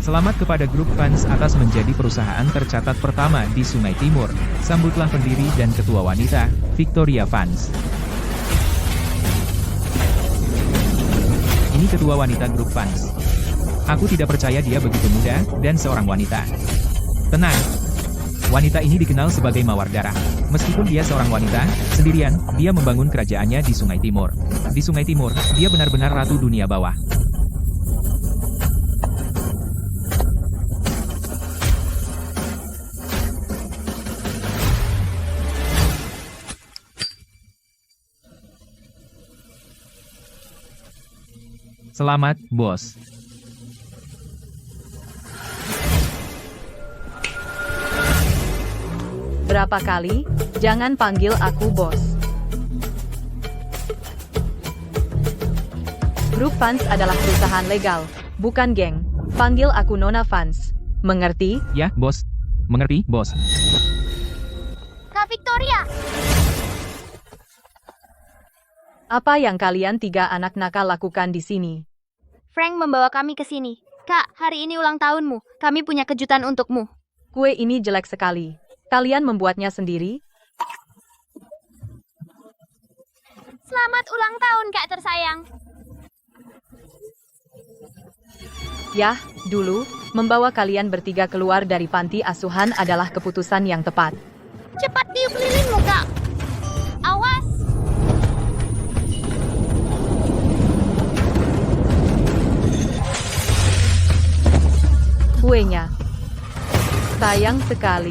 Selamat kepada grup fans atas menjadi perusahaan tercatat pertama di Sungai Timur. Sambutlah pendiri dan ketua wanita, Victoria Fans. Ini ketua wanita grup fans. Aku tidak percaya dia begitu muda, dan seorang wanita. Tenang. Wanita ini dikenal sebagai Mawar Darah. Meskipun dia seorang wanita, sendirian, dia membangun kerajaannya di Sungai Timur. Di Sungai Timur, dia benar-benar ratu dunia bawah. Selamat, bos. Berapa kali? Jangan panggil aku bos. Grup Fans adalah perusahaan legal, bukan geng. Panggil aku Nona Fans. Mengerti? Ya, bos. Mengerti, bos. Kak Victoria! Apa yang kalian tiga anak nakal lakukan di sini? Frank membawa kami ke sini. Kak, hari ini ulang tahunmu. Kami punya kejutan untukmu. Kue ini jelek sekali. Kalian membuatnya sendiri? Selamat ulang tahun, Kak tersayang. Yah, dulu, membawa kalian bertiga keluar dari panti asuhan adalah keputusan yang tepat. Cepat tiup lilinmu, Kak. Awas! Kuenya. Sayang sekali.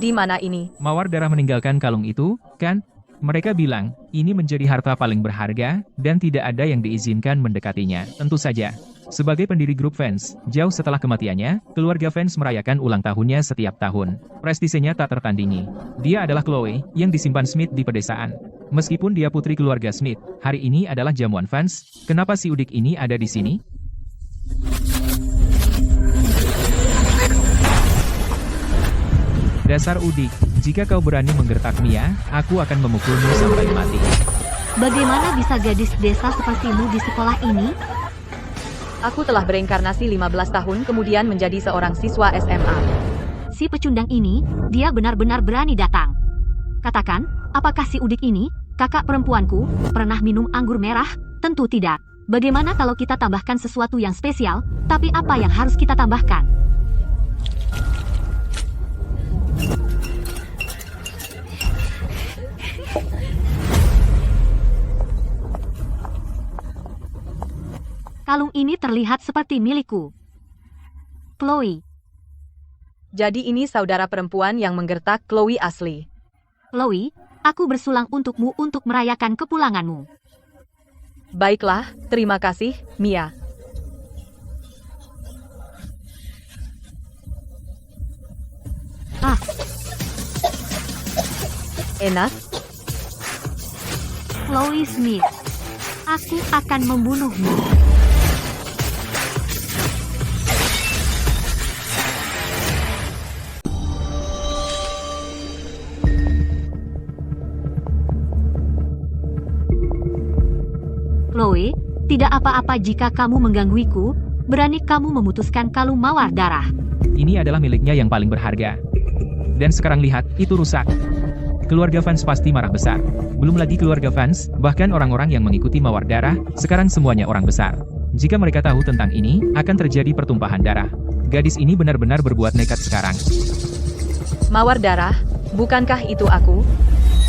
Di mana ini? Mawar Darah meninggalkan kalung itu, kan? Mereka bilang, ini menjadi harta paling berharga, dan tidak ada yang diizinkan mendekatinya. Tentu saja. Sebagai pendiri grup fans, jauh setelah kematiannya, keluarga fans merayakan ulang tahunnya setiap tahun. Prestisenya tak tertandingi. Dia adalah Chloe, yang disimpan Smith di pedesaan. Meskipun dia putri keluarga Smith, hari ini adalah jamuan fans. Kenapa si udik ini ada di sini? Dasar udik, jika kau berani menggertak Mia, aku akan memukulmu sampai mati. Bagaimana bisa gadis desa sepertimu di sekolah ini? Aku telah bereinkarnasi 15 tahun kemudian menjadi seorang siswa SMA. Si pecundang ini, dia benar-benar berani datang. Katakan, apakah si udik ini, kakak perempuanku, pernah minum anggur merah? Tentu tidak. Bagaimana kalau kita tambahkan sesuatu yang spesial, tapi apa yang harus kita tambahkan? Kalung ini terlihat seperti milikku. Chloe. Jadi ini saudara perempuan yang menggertak Chloe asli. Chloe, aku bersulang untukmu untuk merayakan kepulanganmu. Baiklah, terima kasih, Mia. Ah, Enak? Chloe Smith. Aku akan membunuhmu. Chloe, tidak apa-apa jika kamu menggangguiku. Berani kamu memutuskan kalung Mawar Darah. Ini adalah miliknya yang paling berharga. Dan sekarang lihat, itu rusak. Keluarga fans pasti marah besar. Belum lagi keluarga fans, bahkan orang-orang yang mengikuti Mawar Darah, sekarang semuanya orang besar. Jika mereka tahu tentang ini, akan terjadi pertumpahan darah. Gadis ini benar-benar berbuat nekat sekarang. Mawar Darah, bukankah itu aku?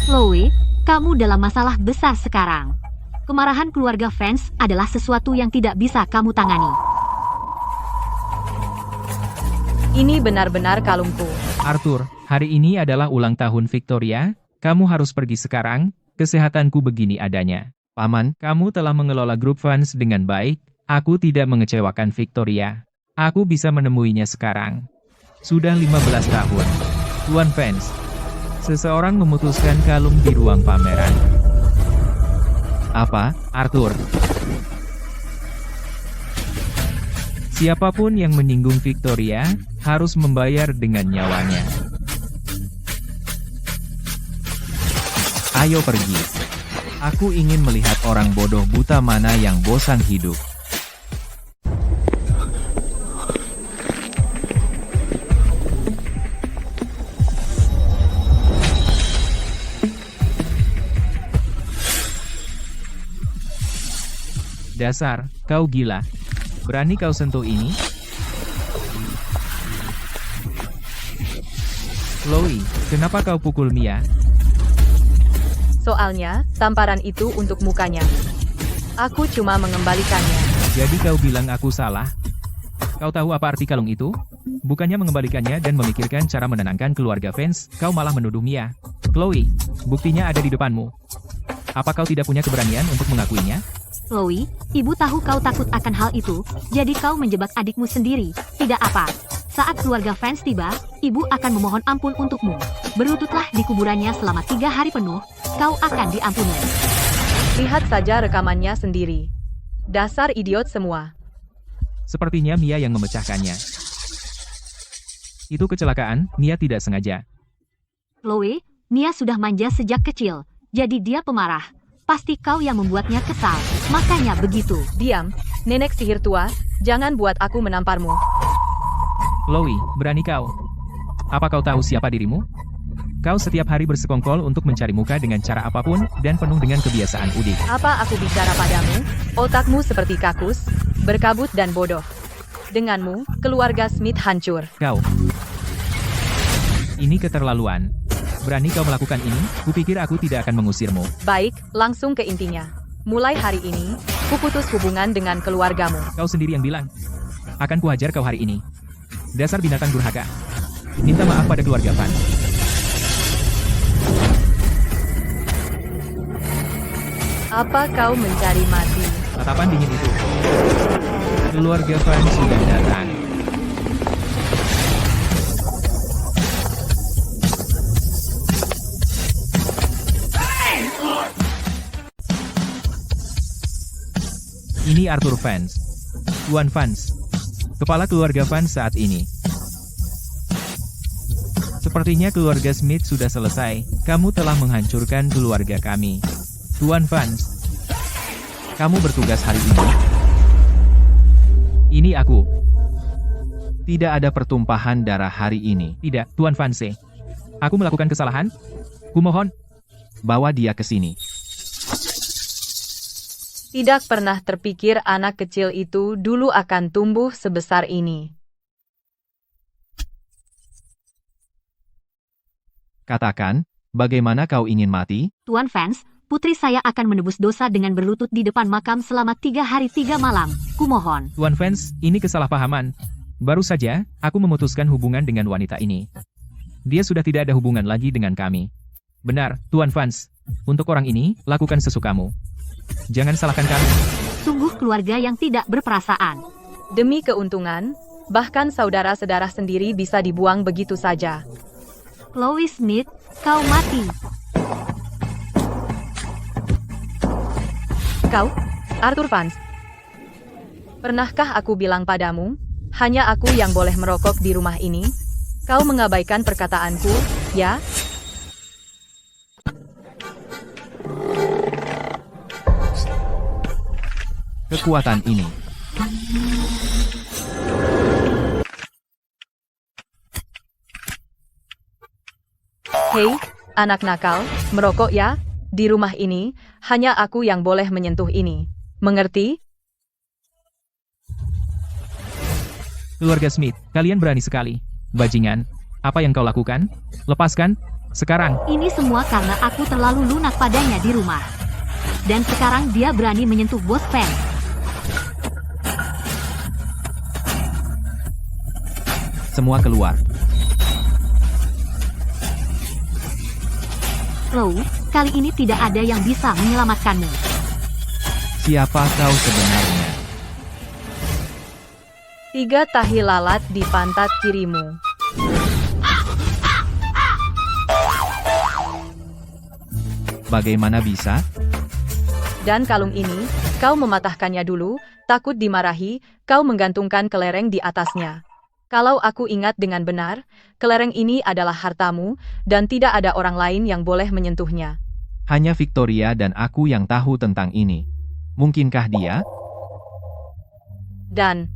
Chloe, kamu dalam masalah besar sekarang. Kemarahan keluarga fans adalah sesuatu yang tidak bisa kamu tangani. Ini benar-benar kalungku. Arthur, hari ini adalah ulang tahun Victoria, kamu harus pergi sekarang, kesehatanku begini adanya. Paman, kamu telah mengelola grup fans dengan baik, aku tidak mengecewakan Victoria. Aku bisa menemuinya sekarang. Sudah 15 tahun. Tuan fans, seseorang memutuskan kalung di ruang pameran. Apa, Arthur? Si Siapapun yang menyinggung Victoria, harus membayar dengan nyawanya. Ayo pergi. Aku ingin melihat orang bodoh buta mana yang bosan hidup. Dasar, kau gila. Berani kau sentuh ini? Chloe, kenapa kau pukul Mia? Soalnya, tamparan itu untuk mukanya. Aku cuma mengembalikannya. Jadi kau bilang aku salah? Kau tahu apa arti kalung itu? Bukannya mengembalikannya dan memikirkan cara menenangkan keluarga fans, kau malah menuduh Mia. Chloe, buktinya ada di depanmu. Apa kau tidak punya keberanian untuk mengakuinya? Chloe, ibu tahu kau takut akan hal itu, jadi kau menjebak adikmu sendiri, tidak apa. Saat keluarga fans tiba, ibu akan memohon ampun untukmu. Berlututlah di kuburannya selama 3 hari penuh, kau akan diampuni. Lihat saja rekamannya sendiri. Dasar idiot semua. Sepertinya Mia yang memecahkannya. Itu kecelakaan, Mia tidak sengaja. Chloe, Mia sudah manja sejak kecil, jadi dia pemarah. Pasti kau yang membuatnya kesal, makanya begitu. Diam, nenek sihir tua, jangan buat aku menamparmu. Chloe, berani kau? Apa kau tahu siapa dirimu? Kau setiap hari bersekongkol untuk mencari muka dengan cara apapun, dan penuh dengan kebiasaan udik. Apa aku bicara padamu? Otakmu seperti kakus, berkabut dan bodoh. Denganmu, keluarga Smith hancur. Kau. Ini keterlaluan. Berani kau melakukan ini? Kupikir aku tidak akan mengusirmu. Baik, langsung ke intinya. Mulai hari ini, kuputus hubungan dengan keluargamu. Kau sendiri yang bilang. Akan kuhajar kau hari ini. Dasar binatang durhaka. Minta maaf pada keluarga Van. Apa kau mencari mati? Tatapan dingin itu. Keluarga Van sudah datang. Ini Arthur Vance. Tuan Vance. Kepala keluarga Vance saat ini. Sepertinya keluarga Smith sudah selesai. Kamu telah menghancurkan keluarga kami. Tuan Vance. Kamu bertugas hari ini. Ini aku. Tidak ada pertumpahan darah hari ini. Tidak, Tuan Vance. Aku melakukan kesalahan. Kumohon. Bawa dia ke sini. Tidak pernah terpikir anak kecil itu dulu akan tumbuh sebesar ini. Katakan, bagaimana kau ingin mati? Tuan Vance, putri saya akan menebus dosa dengan berlutut di depan makam selama 3 hari 3 malam. Kumohon. Tuan Vance, ini kesalahpahaman. Baru saja, aku memutuskan hubungan dengan wanita ini. Dia sudah tidak ada hubungan lagi dengan kami. Benar, Tuan Vance. Untuk orang ini, lakukan sesukamu. Jangan salahkan kami. Sungguh keluarga yang tidak berperasaan. Demi keuntungan, bahkan saudara-saudara sendiri bisa dibuang begitu saja. Chloe Smith, kau mati. Kau, Arthur Vance. Pernahkah aku bilang padamu, hanya aku yang boleh merokok di rumah ini? Kau mengabaikan perkataanku, ya? Kekuatan ini. Hei, anak nakal, merokok ya? Di rumah ini, hanya aku yang boleh menyentuh ini. Mengerti? Keluarga Smith, kalian berani sekali. Bajingan, apa yang kau lakukan? Lepaskan, sekarang. Ini semua karena aku terlalu lunak padanya di rumah. Dan sekarang dia berani menyentuh bos fans. Semua keluar. Chloe, kali ini tidak ada yang bisa menyelamatkanmu. Siapa kau sebenarnya? 3 tahi lalat di pantat kirimu. Bagaimana bisa? Dan kalung ini, kau mematahkannya dulu, Takut dimarahi, kau menggantungkan kelereng di atasnya. Kalau aku ingat dengan benar, kelereng ini adalah hartamu, dan tidak ada orang lain yang boleh menyentuhnya. Hanya Victoria dan aku yang tahu tentang ini. Mungkinkah dia? Dan,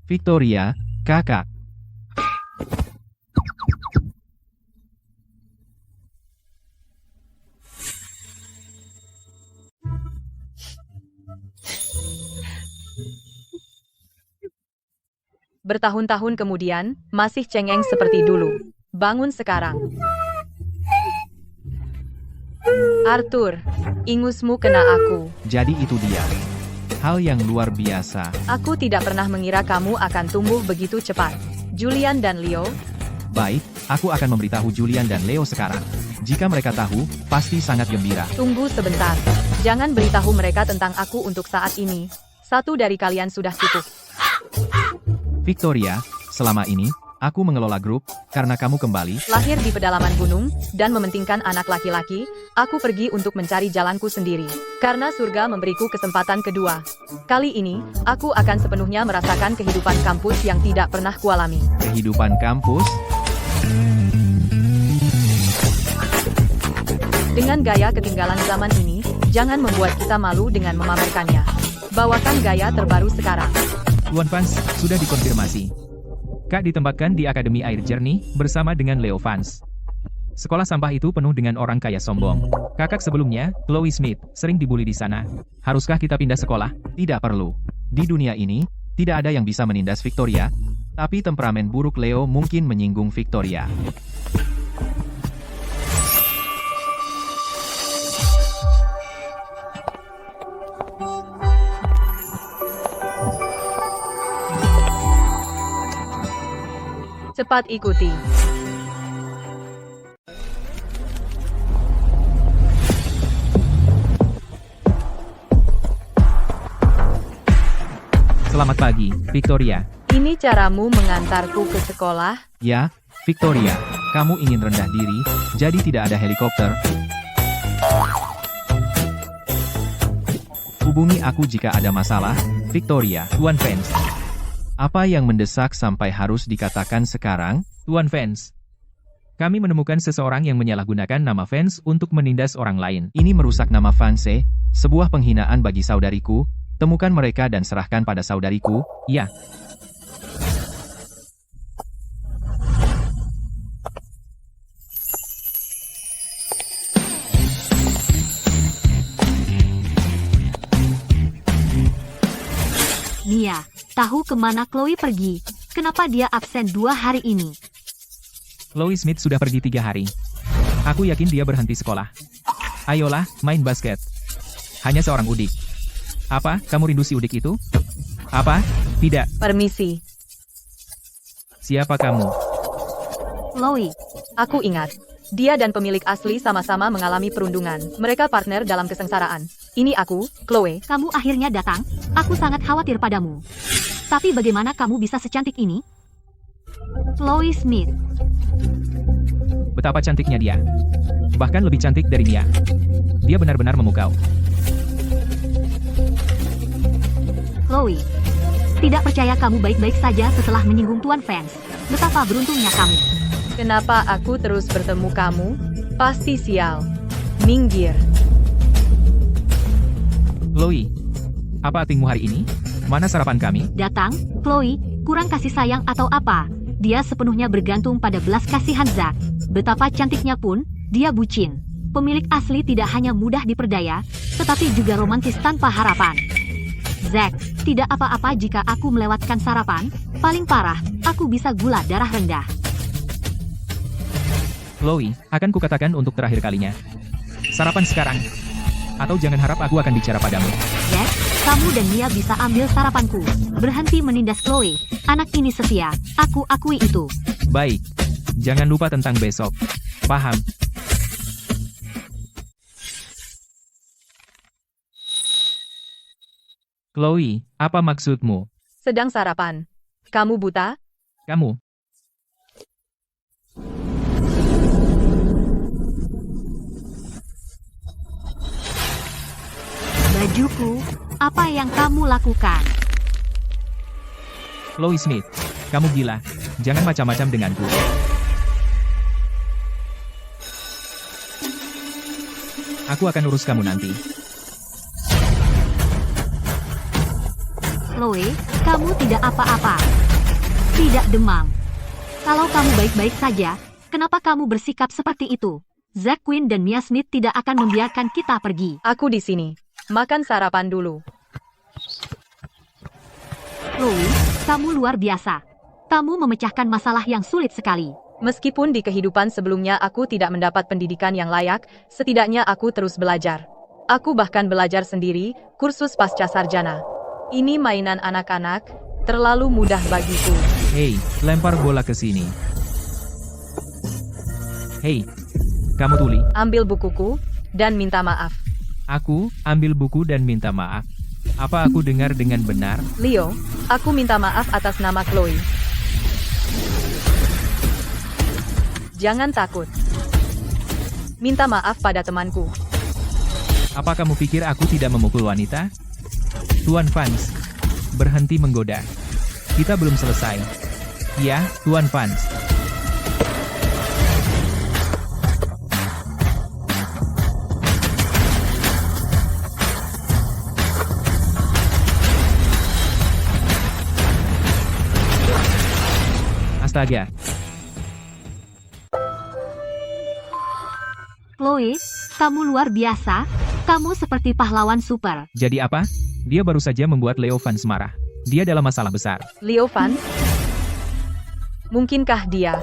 Victoria, kakak. bertahun-tahun kemudian, masih cengeng seperti dulu. Bangun sekarang. Arthur, ingusmu kena aku. Jadi itu dia. Hal yang luar biasa. Aku tidak pernah mengira kamu akan tumbuh begitu cepat. Julian dan Leo, Baik, aku akan memberitahu Julian dan Leo sekarang. Jika mereka tahu, pasti sangat gembira. tunggu sebentar. Jangan beritahu mereka tentang aku untuk saat ini. Satu dari kalian sudah cukup. Victoria, selama ini, aku mengelola grup, karena kamu kembali, Lahir di pedalaman gunung, dan mementingkan anak laki-laki, aku pergi untuk mencari jalanku sendiri. Karena surga memberiku kesempatan kedua. Kali ini, aku akan sepenuhnya merasakan kehidupan kampus yang tidak pernah kualami. kehidupan kampus. Dengan gaya ketinggalan zaman ini, jangan membuat kita malu dengan memamerkannya. Bawakan gaya terbaru sekarang. Tuan Vance, sudah dikonfirmasi. Kak ditempatkan di Akademi Air Jernih, bersama dengan Leo Vance. Sekolah sampah itu penuh dengan orang kaya sombong. Kakak sebelumnya, Chloe Smith, sering dibully di sana. Haruskah kita pindah sekolah? Tidak perlu. Di dunia ini, tidak ada yang bisa menindas Victoria, tapi temperamen buruk Leo mungkin menyinggung Victoria. Cepat ikuti. Selamat pagi, Victoria. Ini caramu mengantarku ke sekolah? Ya, Victoria, kamu ingin rendah diri, jadi tidak ada helikopter. Hubungi aku jika ada masalah, Victoria. Tuan Vance. Apa yang mendesak sampai harus dikatakan sekarang? Tuan Vance. Kami menemukan seseorang yang menyalahgunakan nama Vance untuk menindas orang lain. Ini merusak nama Vance, sebuah penghinaan bagi saudariku. Temukan mereka dan serahkan pada saudariku. Ya. Mia, tahu kemana Chloe pergi? Kenapa dia absen 2 hari ini? Chloe Smith sudah pergi 3 hari. Aku yakin dia berhenti sekolah. Ayolah, main basket. Hanya seorang udik. Apa, kamu rindu si udik itu? Apa? Tidak. Permisi. Siapa kamu? Chloe, Aku ingat. Dia dan pemilik asli sama-sama mengalami perundungan. Mereka partner dalam kesengsaraan. Ini aku, Chloe. kamu akhirnya datang. Aku sangat khawatir padamu. Tapi bagaimana kamu bisa secantik ini? Chloe Smith, Betapa cantiknya dia. Bahkan lebih cantik dari Mia. Dia benar-benar memukau. Chloe. Tidak percaya kamu baik-baik saja setelah menyinggung Tuan Vance. Betapa beruntungnya kamu. Kenapa aku terus bertemu kamu? Pasti sial. Minggir. Chloe. Apa atingmu hari ini? Mana sarapan kami? Datang, Chloe, kurang kasih sayang atau apa? Dia sepenuhnya bergantung pada belas kasihan Zack. Betapa cantiknya pun, dia bucin. Pemilik asli tidak hanya mudah diperdaya, tetapi juga romantis tanpa harapan. Zack, tidak apa-apa jika aku melewatkan sarapan. Paling parah, aku bisa gula darah rendah. Chloe, akan kukatakan untuk terakhir kalinya. Sarapan sekarang. Atau jangan harap aku akan bicara padamu. Zack, kamu dan Mia bisa ambil sarapanku. Berhenti menindas Chloe. Anak ini setia. Aku akui itu. Baik. Jangan lupa tentang besok. Paham? Chloe, apa maksudmu? Sedang sarapan. Kamu buta? Kamu. Aku, apa yang kamu lakukan? Chloe Smith, kamu gila. Jangan macam-macam denganku. Aku akan urus kamu nanti. Chloe, kamu tidak apa-apa. Tidak demam. Kalau kamu baik-baik saja, kenapa kamu bersikap seperti itu? Zack Quinn dan Mia Smith tidak akan membiarkan kita pergi. Aku di sini. Makan sarapan dulu. Chloe, kamu luar biasa. Kamu memecahkan masalah yang sulit sekali. Meskipun di kehidupan sebelumnya aku tidak mendapat pendidikan yang layak, setidaknya aku terus belajar. Aku bahkan belajar sendiri, kursus pasca sarjana. Ini mainan anak-anak, terlalu mudah bagiku. Hei, lempar bola ke sini. Hei, kamu tuli. Ambil bukuku, dan minta maaf. Aku, ambil buku dan minta maaf. Apa aku dengar dengan benar? Leo, aku minta maaf atas nama Chloe. Jangan takut. Minta maaf pada temanku. Apa kamu pikir aku tidak memukul wanita? Tuan Vance, berhenti menggoda. Kita belum selesai. Ya, Tuan Vance. Astaga. Chloe, kamu luar biasa. Kamu seperti pahlawan super. Jadi apa? Dia baru saja membuat Leo Vance marah. Dia dalam masalah besar. Leo Vance? Mungkinkah dia?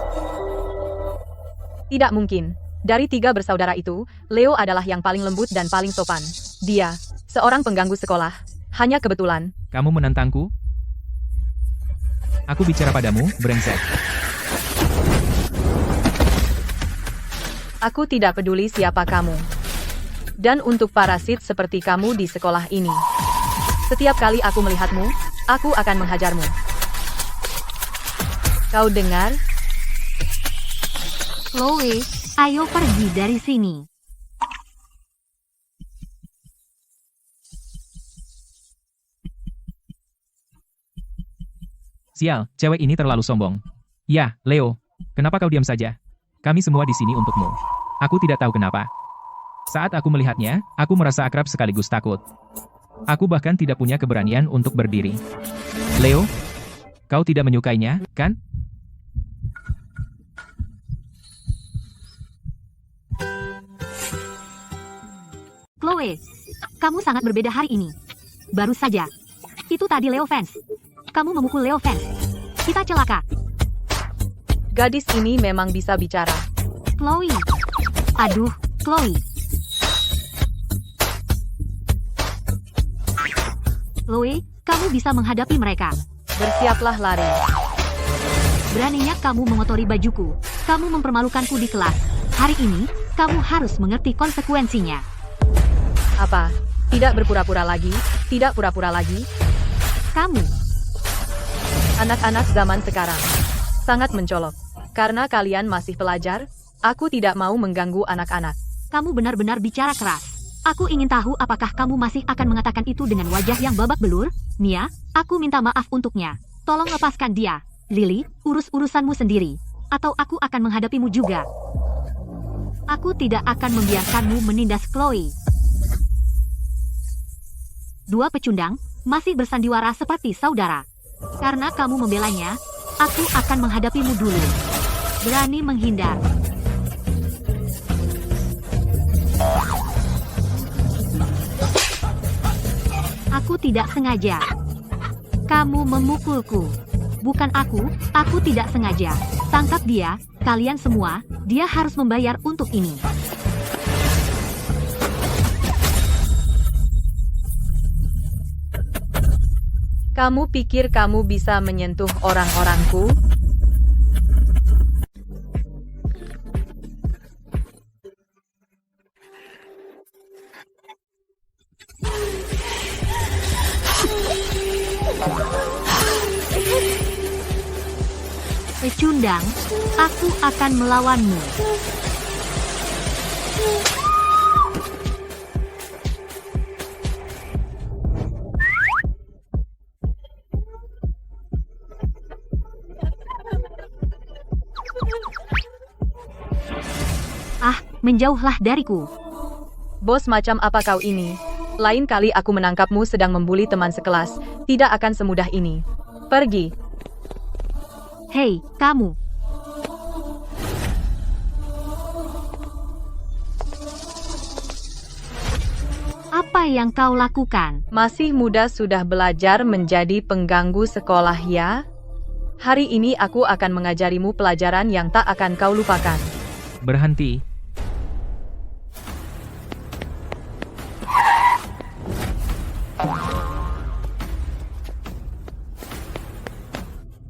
Tidak mungkin. Dari 3 bersaudara itu, Leo adalah yang paling lembut dan paling sopan. Dia, seorang pengganggu sekolah. Hanya kebetulan. Kamu menantangku? Aku bicara padamu, brengsek. Aku tidak peduli siapa kamu. Dan untuk parasit seperti kamu di sekolah ini. Setiap kali aku melihatmu, aku akan menghajarmu. Kau dengar? Chloe, ayo pergi dari sini. Sial, cewek ini terlalu sombong. Ya, Leo, kenapa kau diam saja? Kami semua di sini untukmu. Aku tidak tahu kenapa. Saat aku melihatnya, aku merasa akrab sekaligus takut. Aku bahkan tidak punya keberanian untuk berdiri. Leo, kau tidak menyukainya, kan? Chloe, kamu sangat berbeda hari ini. Baru saja. Itu tadi Leo Vance. Kamu memukul Leo Vance. Kita celaka. Gadis ini memang bisa bicara. Chloe. Aduh, Chloe. Chloe, kamu bisa menghadapi mereka. Bersiaplah lari. Beraninya kamu mengotori bajuku. Kamu mempermalukanku di kelas. Hari ini, kamu harus mengerti konsekuensinya. Apa? Tidak berpura-pura lagi? Tidak pura-pura lagi? Kamu. Anak-anak zaman sekarang sangat mencolok. Karena kalian masih pelajar, aku tidak mau mengganggu anak-anak. Kamu benar-benar bicara keras. Aku ingin tahu apakah kamu masih akan mengatakan itu dengan wajah yang babak belur? Mia, aku minta maaf untuknya. Tolong lepaskan dia. Lily, urus urusanmu sendiri. Atau aku akan menghadapimu juga. Aku tidak akan membiarkanmu menindas Chloe. 2 pecundang, masih bersandiwara seperti saudara. Karena kamu membelanya, aku akan menghadapimu dulu. Berani menghindar. Aku tidak sengaja. Kamu memukulku. Bukan aku tidak sengaja. Tangkap dia, kalian semua, dia harus membayar untuk ini. Kamu pikir kamu bisa menyentuh orang-orangku? Pecundang, aku akan melawanmu. menjauhlah dariku. Bos macam apa kau ini? Lain kali aku menangkapmu sedang membuli teman sekelas, tidak akan semudah ini. Pergi. Hei, kamu. Apa yang kau lakukan? Masih muda sudah belajar menjadi pengganggu sekolah ya? Hari ini aku akan mengajarimu pelajaran yang tak akan kau lupakan. Berhenti.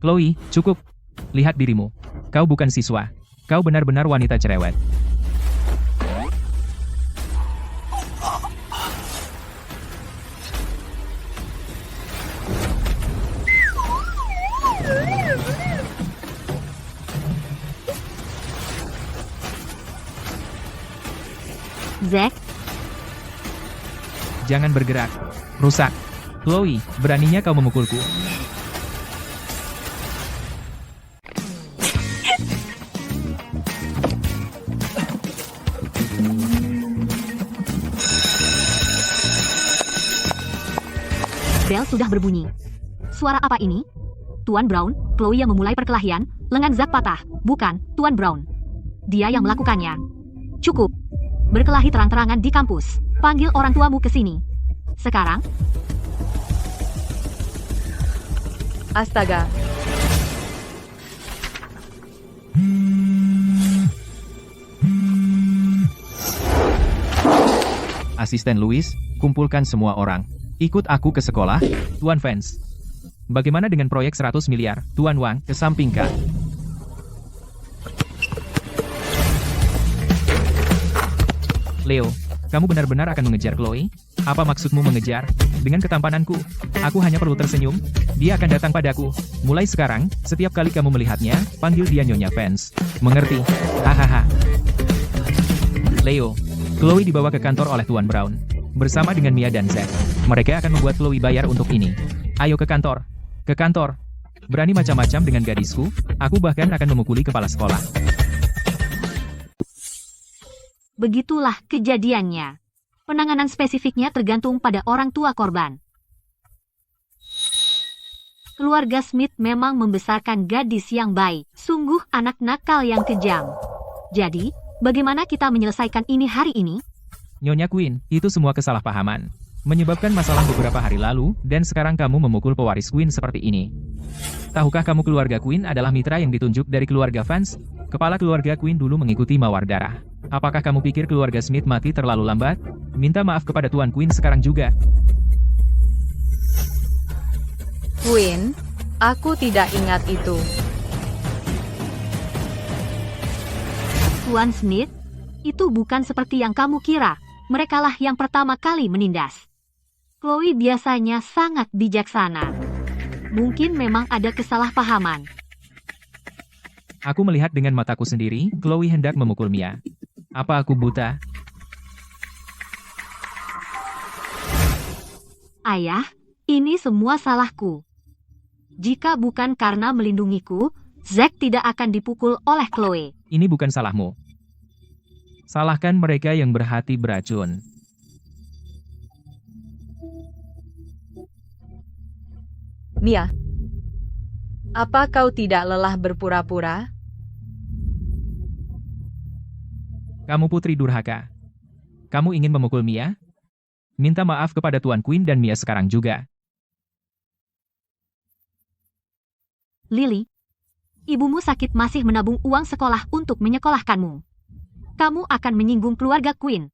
Chloe, cukup. Lihat dirimu. Kau bukan siswa. Kau benar-benar wanita cerewet. Zack, Jangan bergerak. Rusak. Chloe, beraninya kau memukulku. bel sudah berbunyi. Suara apa ini? Tuan Brown, Chloe yang memulai perkelahian, lengan Zack patah. Bukan, Tuan Brown. Dia yang melakukannya. Cukup. Berkelahi terang-terangan di kampus. Panggil orang tuamu ke sini. Sekarang, Astaga. Asisten Louis, kumpulkan semua orang. Ikut aku ke sekolah. Tuan Vance. Bagaimana dengan proyek 100 miliar, Tuan Wang? Kesampingkan. Leo, kamu benar-benar akan mengejar Chloe? Apa maksudmu mengejar? Dengan ketampananku, aku hanya perlu tersenyum. Dia akan datang padaku. Mulai sekarang, setiap kali kamu melihatnya, panggil dia Nyonya Vance. Mengerti? Hahaha. Leo, Chloe dibawa ke kantor oleh Tuan Brown. Bersama dengan Mia dan Zack. Mereka akan membuat Chloe bayar untuk ini. Ayo ke kantor. Ke kantor. Berani macam-macam dengan gadisku, aku bahkan akan memukuli kepala sekolah. begitulah kejadiannya. Penanganan spesifiknya tergantung pada orang tua korban. Keluarga Smith memang membesarkan gadis yang baik, sungguh anak nakal yang kejam. Jadi, bagaimana kita menyelesaikan ini hari ini? Nyonya Queen, itu semua kesalahpahaman. Menyebabkan masalah beberapa hari lalu, dan sekarang kamu memukul pewaris Queen seperti ini. Tahukah kamu keluarga Queen adalah mitra yang ditunjuk dari keluarga Vance? Kepala keluarga Queen dulu mengikuti mawar darah. Apakah kamu pikir keluarga Smith mati terlalu lambat? Minta maaf kepada Tuan Queen sekarang juga. Queen, aku tidak ingat itu. Tuan Smith, itu bukan seperti yang kamu kira. Merekalah yang pertama kali menindas. Chloe biasanya sangat bijaksana. Mungkin memang ada kesalahpahaman. Aku melihat dengan mataku sendiri, Chloe hendak memukul Mia. Apa aku buta? Ayah, ini semua salahku. Jika bukan karena melindungiku, Zack tidak akan dipukul oleh Chloe. Ini bukan salahmu. Salahkan mereka yang berhati beracun. Mia, apa kau tidak lelah berpura-pura? Kamu putri durhaka. Kamu ingin memukul Mia? Minta maaf kepada Tuan Queen dan Mia sekarang juga. Lily, ibumu sakit masih menabung uang sekolah untuk menyekolahkanmu. Kamu akan menyinggung keluarga Queen.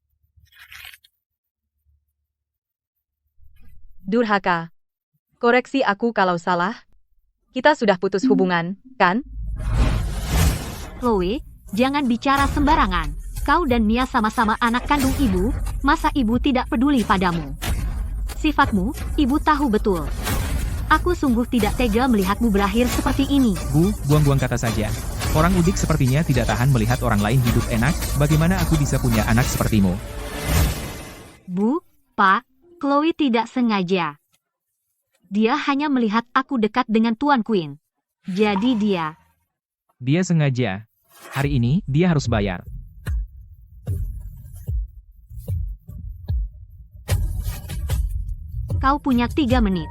Durhaka. Koreksi aku kalau salah. Kita sudah putus hubungan, kan? Chloe, jangan bicara sembarangan. Kau dan Mia sama-sama anak kandung ibu, masa ibu tidak peduli padamu? Sifatmu, ibu tahu betul. Aku sungguh tidak tega melihatmu berakhir seperti ini. Bu, buang-buang kata saja. Orang udik sepertinya tidak tahan melihat orang lain hidup enak, bagaimana aku bisa punya anak sepertimu? Bu, Pak, Chloe tidak sengaja. Dia hanya melihat aku dekat dengan Tuan Queen. Jadi dia... Dia sengaja. Hari ini, dia harus bayar. Kau punya 3 menit.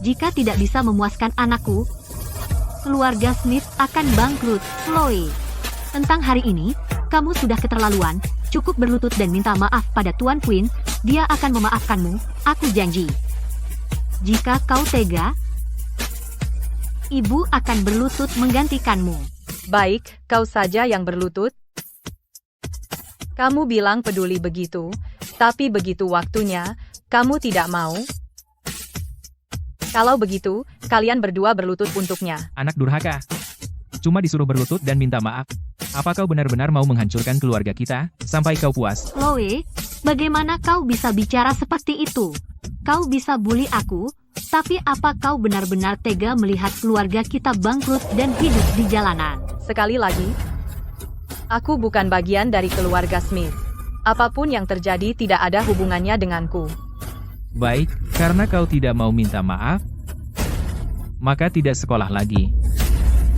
Jika tidak bisa memuaskan anakku, keluarga Smith akan bangkrut, Chloe. Tentang hari ini, kamu sudah keterlaluan. Cukup berlutut dan minta maaf pada Tuan Quinn. Dia akan memaafkanmu, aku janji. Jika kau tega, ibu akan berlutut menggantikanmu. Baik, kau saja yang berlutut. Kamu bilang peduli begitu, tapi begitu waktunya, kamu tidak mau. Kalau begitu, kalian berdua berlutut untuknya. Anak durhaka. Cuma disuruh berlutut dan minta maaf. Apa kau benar-benar mau menghancurkan keluarga kita, sampai kau puas? Chloe, bagaimana kau bisa bicara seperti itu? Kau bisa bully aku, tapi apa kau benar-benar tega melihat keluarga kita bangkrut dan hidup di jalanan? Sekali lagi, aku bukan bagian dari keluarga Smith. Apapun yang terjadi tidak ada hubungannya denganku. Baik, karena kau tidak mau minta maaf, maka tidak sekolah lagi.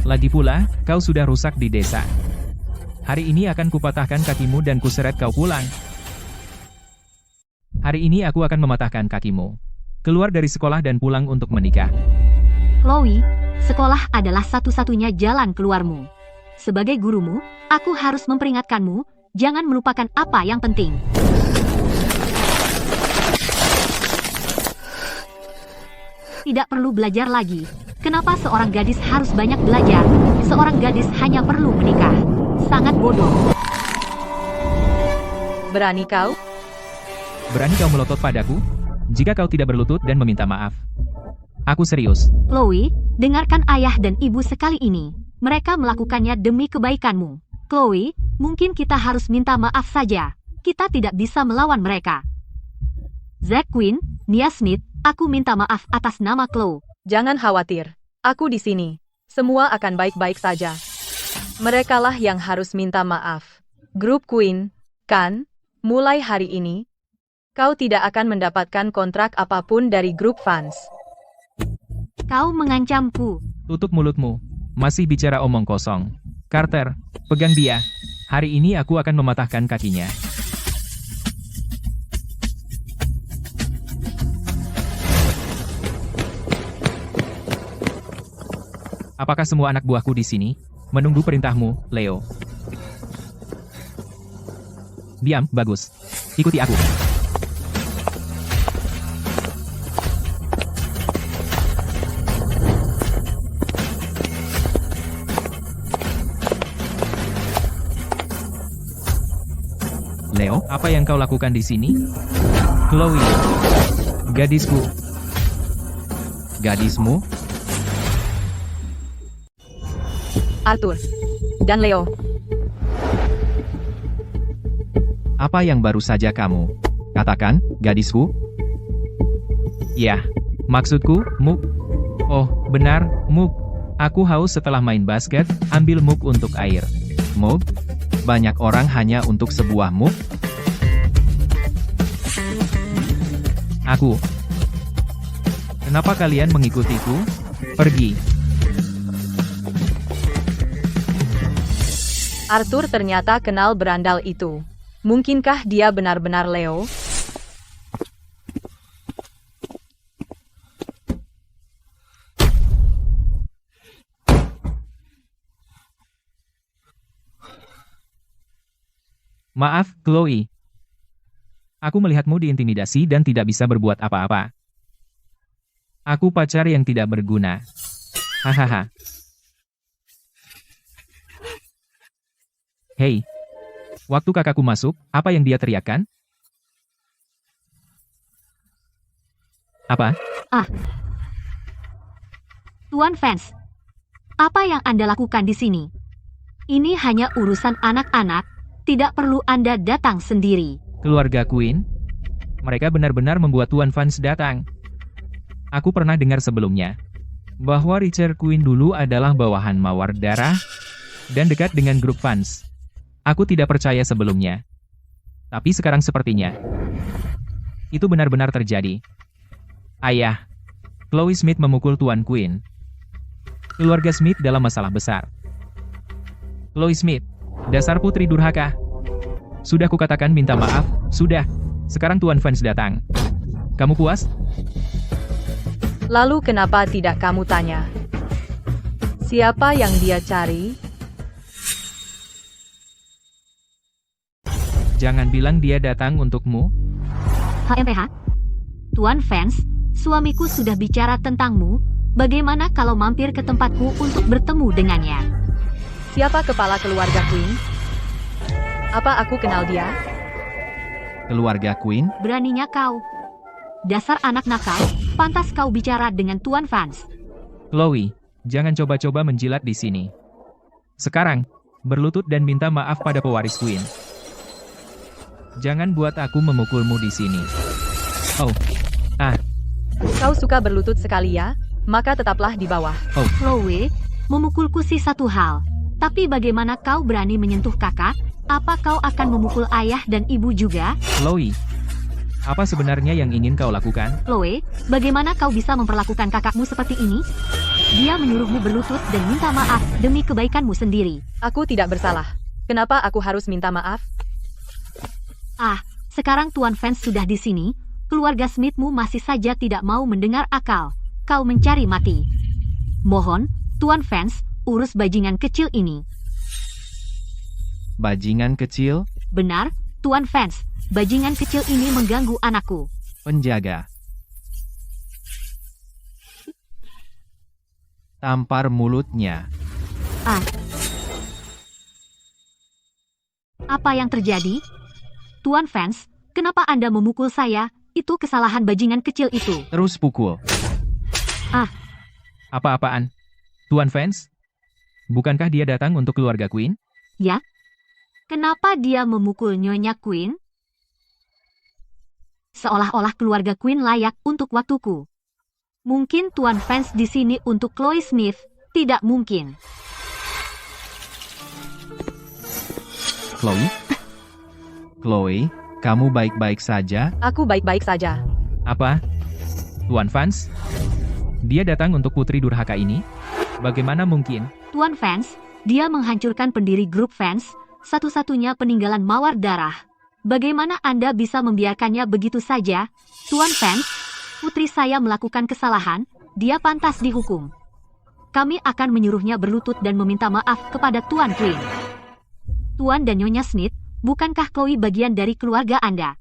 Lagi pula, kau sudah rusak di desa. Hari ini akan kupatahkan kakimu dan kuseret kau pulang. Hari ini aku akan mematahkan kakimu. Keluar dari sekolah dan pulang untuk menikah. Chloe, sekolah adalah satu-satunya jalan keluarmu. Sebagai gurumu, aku harus memperingatkanmu, jangan melupakan apa yang penting. Tidak perlu belajar lagi. Kenapa seorang gadis harus banyak belajar? Seorang gadis hanya perlu menikah. Sangat bodoh. Berani kau? Berani kau melotot padaku? Jika kau tidak berlutut dan meminta maaf. Aku serius. Chloe, dengarkan ayah dan ibu sekali ini. Mereka melakukannya demi kebaikanmu. Chloe, mungkin kita harus minta maaf saja. Kita tidak bisa melawan mereka. Zack Quinn, Nia Smith, aku minta maaf atas nama Chloe. Jangan khawatir. Aku di sini. Semua akan baik-baik saja. Merekalah yang harus minta maaf. Grup Quinn, kan? Mulai hari ini, kau tidak akan mendapatkan kontrak apapun dari grup fans. Kau mengancamku. Tutup mulutmu. Masih bicara omong kosong. Carter, pegang dia. Hari ini aku akan mematahkan kakinya. Apakah semua anak buahku di sini menunggu perintahmu, Leo? Diam, bagus. Ikuti aku. Leo, apa yang kau lakukan di sini? Chloe, gadisku. Gadismu? Arthur dan Leo. Apa yang baru saja kamu katakan, gadisku? Ya, maksudku, mug. Oh, benar, mug. Aku haus setelah main basket, ambil mug untuk air. Mug? Banyak orang hanya untuk sebuah mug? Aku. Kenapa kalian mengikutiku? Pergi. Arthur ternyata kenal berandal itu. Mungkinkah dia benar-benar Leo? Maaf, Chloe. Aku melihatmu diintimidasi dan tidak bisa berbuat apa-apa. Aku pacar yang tidak berguna. Hahaha. Hei. Waktu kakakku masuk, apa yang dia teriakkan? Apa? Tuan Fans, apa yang Anda lakukan di sini? Ini hanya urusan anak-anak, tidak perlu Anda datang sendiri. Keluarga Quinn? Mereka benar-benar membuat Tuan Fans datang. Aku pernah dengar sebelumnya, bahwa Richard Quinn dulu adalah bawahan mawar darah, dan dekat dengan grup fans. Aku tidak percaya sebelumnya. Tapi sekarang sepertinya, itu benar-benar terjadi. Ayah, Chloe Smith memukul Tuan Quinn. Keluarga Smith dalam masalah besar. Chloe Smith, dasar putri durhaka. Sudah kukatakan minta maaf, sudah. Sekarang Tuan Fans datang. Kamu puas? Lalu kenapa tidak kamu tanya? Siapa yang dia cari? Jangan bilang dia datang untukmu. HMPH? Tuan Vance, suamiku sudah bicara tentangmu. Bagaimana kalau mampir ke tempatku untuk bertemu dengannya? Siapa kepala keluarga Queen? Apa aku kenal dia? Keluarga Queen? Beraninya kau. Dasar anak nakal, pantas kau bicara dengan Tuan Vance. Chloe, jangan coba-coba menjilat di sini. Sekarang, berlutut dan minta maaf pada pewaris Queen. Jangan buat aku memukulmu di sini. Oh, Kau suka berlutut sekali ya? Maka tetaplah di bawah. Chloe, memukulku sih satu hal. Tapi bagaimana kau berani menyentuh kakak? Apa kau akan memukul ayah dan ibu juga? Chloe, apa sebenarnya yang ingin kau lakukan? Chloe, bagaimana kau bisa memperlakukan kakakmu seperti ini? Dia menyuruhmu berlutut dan minta maaf demi kebaikanmu sendiri. Aku tidak bersalah. Kenapa aku harus minta maaf? Sekarang Tuan Vance sudah di sini. Keluarga Smithmu masih saja tidak mau mendengar akal. Kau mencari mati. Mohon, Tuan Vance, urus bajingan kecil ini. Bajingan kecil? Benar, Tuan Vance. Bajingan kecil ini mengganggu anakku. Penjaga. Tampar mulutnya. Apa yang terjadi? Tuan Vance, kenapa Anda memukul saya? Itu kesalahan bajingan kecil itu. Terus pukul. Apa-apaan? Tuan Vance? Bukankah dia datang untuk keluarga Queen? Ya? Kenapa dia memukul Nyonya Queen? Seolah-olah keluarga Queen layak untuk waktuku. Mungkin Tuan Vance di sini untuk Chloe Smith. Tidak mungkin. Chloe? Chloe, kamu baik-baik saja? Aku baik-baik saja. Apa? Tuan Vance? Dia datang untuk putri durhaka ini? Bagaimana mungkin? Tuan Vance, dia menghancurkan pendiri grup Vance, satu-satunya peninggalan mawar darah. Bagaimana Anda bisa membiarkannya begitu saja? Tuan Vance, putri saya melakukan kesalahan, dia pantas dihukum. Kami akan menyuruhnya berlutut dan meminta maaf kepada Tuan Queen. Tuan dan Nyonya Smith, bukankah Chloe bagian dari keluarga Anda?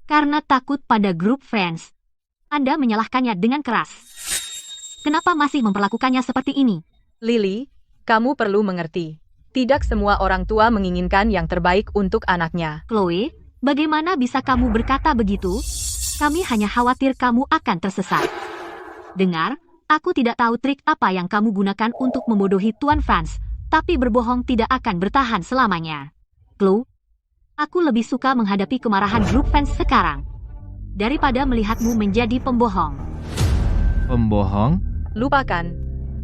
Karena takut pada grup Vance, Anda menyalahkannya dengan keras. Kenapa masih memperlakukannya seperti ini? Lily, kamu perlu mengerti. Tidak semua orang tua menginginkan yang terbaik untuk anaknya. Chloe, bagaimana bisa kamu berkata begitu? Kami hanya khawatir kamu akan tersesat. Dengar, aku tidak tahu trik apa yang kamu gunakan untuk membodohi Tuan Vance, tapi berbohong tidak akan bertahan selamanya. Chloe, aku lebih suka menghadapi kemarahan grup Vance sekarang daripada melihatmu menjadi pembohong. Pembohong? Lupakan.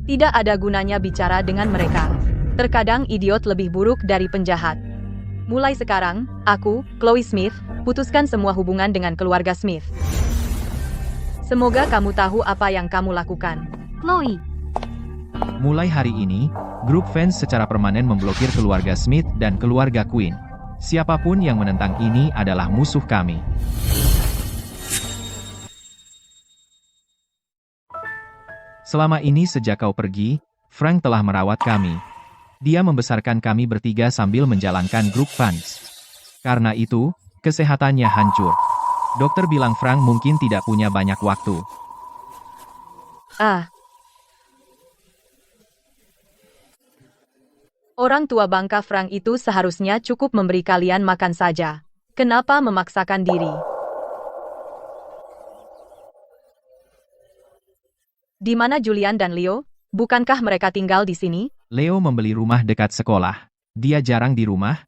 Tidak ada gunanya bicara dengan mereka. Terkadang idiot lebih buruk dari penjahat. Mulai sekarang, aku, Chloe Smith, putuskan semua hubungan dengan keluarga Smith. Semoga kamu tahu apa yang kamu lakukan. Chloe, Mulai hari ini, grup fans secara permanen memblokir keluarga Smith dan keluarga Queen. Siapapun yang menentang ini adalah musuh kami. Selama ini sejak kau pergi, Frank telah merawat kami. Dia membesarkan kami bertiga sambil menjalankan grup fans. Karena itu, kesehatannya hancur. Dokter bilang Frank mungkin tidak punya banyak waktu. Orang tua bangka Frank itu seharusnya cukup memberi kalian makan saja. Kenapa memaksakan diri? Di mana Julian dan Leo? Bukankah mereka tinggal di sini? Leo membeli rumah dekat sekolah. Dia jarang di rumah.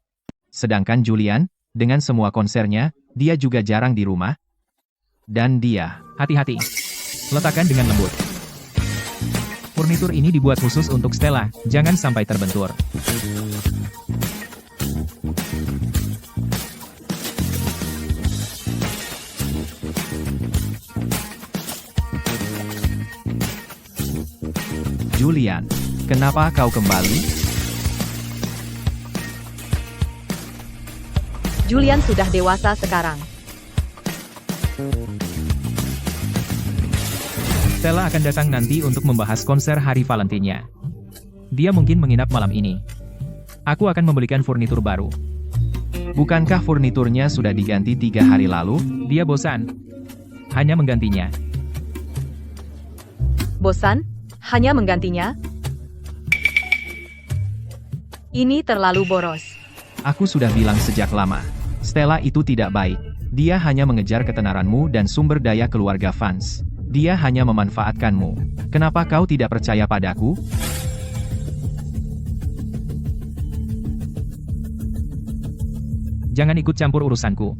Sedangkan Julian, dengan semua konsernya, dia juga jarang di rumah. Dan dia, Hati-hati. Letakkan dengan lembut. Furnitur ini dibuat khusus untuk Stella, jangan sampai terbentur. Julian, kenapa kau kembali? Julian sudah dewasa sekarang. Stella akan datang nanti untuk membahas konser hari Valentine-nya. Dia mungkin menginap malam ini. Aku akan membelikan furnitur baru. Bukankah furniturnya sudah diganti 3 hari lalu? Dia bosan. Hanya menggantinya. Bosan? Hanya menggantinya? Ini terlalu boros. Aku sudah bilang sejak lama. Stella itu tidak baik. Dia hanya mengejar ketenaranmu dan sumber daya keluarga fans. Dia hanya memanfaatkanmu. Kenapa kau tidak percaya padaku? Jangan ikut campur urusanku.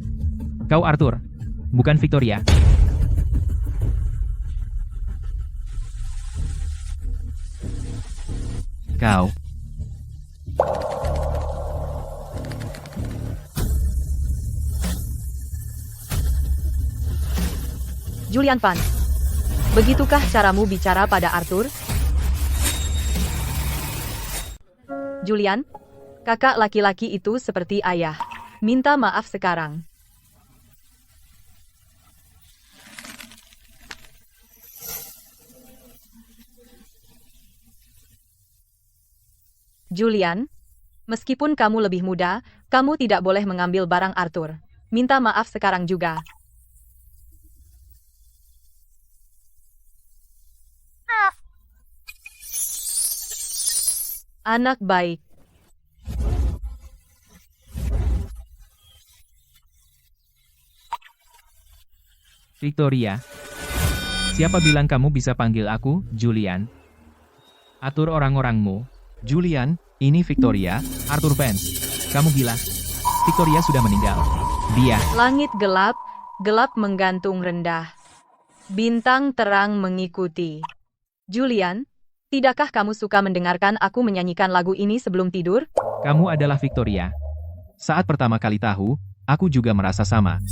Kau Arthur, bukan Victoria. Kau. Julian Fan. Begitukah caramu bicara pada Arthur? Julian, kakak laki-laki itu seperti ayah. Minta maaf sekarang. Julian, meskipun kamu lebih muda, kamu tidak boleh mengambil barang Arthur. Minta maaf sekarang juga. Anak baik. Victoria. Siapa bilang kamu bisa panggil aku, Julian? Atur orang-orangmu. Julian, ini Victoria. Arthur Vance. Kamu gila. Victoria sudah meninggal. Dia. Langit gelap, gelap menggantung rendah. Bintang terang mengikuti. Julian, tidakkah kamu suka mendengarkan aku menyanyikan lagu ini sebelum tidur? Kamu adalah Victoria. Saat pertama kali tahu, aku juga merasa sama.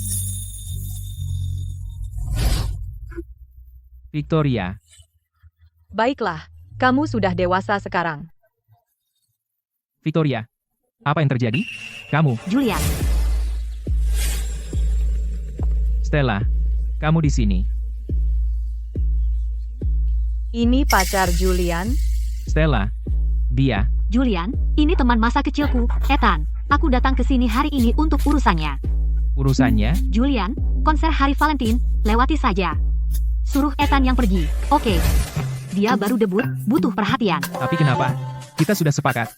Victoria. Baiklah, kamu sudah dewasa sekarang. Victoria. Apa yang terjadi? Kamu. Julian, Stella. Kamu di sini. Ini pacar Julian. Stella. Dia. Julian, ini teman masa kecilku, Ethan. Aku datang ke sini hari ini untuk urusannya. Urusannya. Julian, konser hari Valentine, lewati saja. Suruh Ethan yang pergi, oke. Dia baru debut, butuh perhatian. Tapi kenapa? Kita sudah sepakat.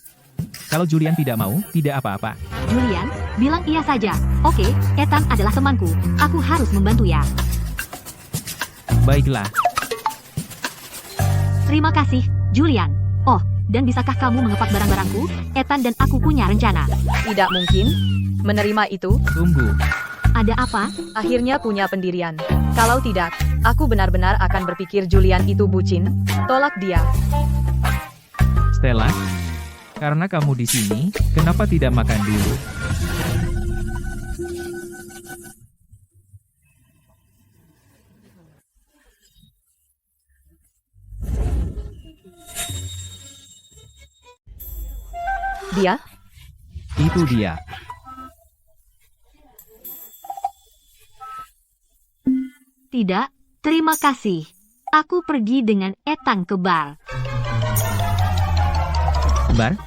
Kalau Julian tidak mau, tidak apa-apa. Julian, bilang iya saja. Oke, Ethan adalah temanku. Aku harus membantu ya. Baiklah. Terima kasih, Julian. Oh, dan bisakah kamu mengepak barang-barangku? Ethan dan aku punya rencana. Tidak mungkin menerima itu. Tunggu. Ada apa? Akhirnya punya pendirian. Kalau tidak, aku benar-benar akan berpikir Julian itu bucin. Tolak dia. Stella. Karena kamu di sini, kenapa tidak makan dulu? Dia? Itu dia. Tidak, terima kasih. Aku pergi dengan Ethan ke bar. Bar?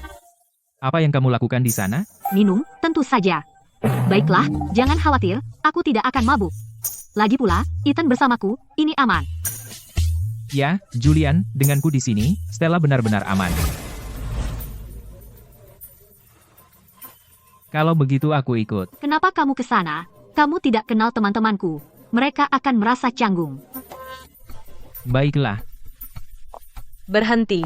Apa yang kamu lakukan di sana? Minum, tentu saja. Baiklah, jangan khawatir, aku tidak akan mabuk. Lagi pula, Ethan bersamaku, ini aman. Ya, Julian, denganku di sini, Stella benar-benar aman. Kalau begitu aku ikut. Kenapa kamu ke sana? Kamu tidak kenal teman-temanku. Mereka akan merasa canggung. Baiklah. Berhenti.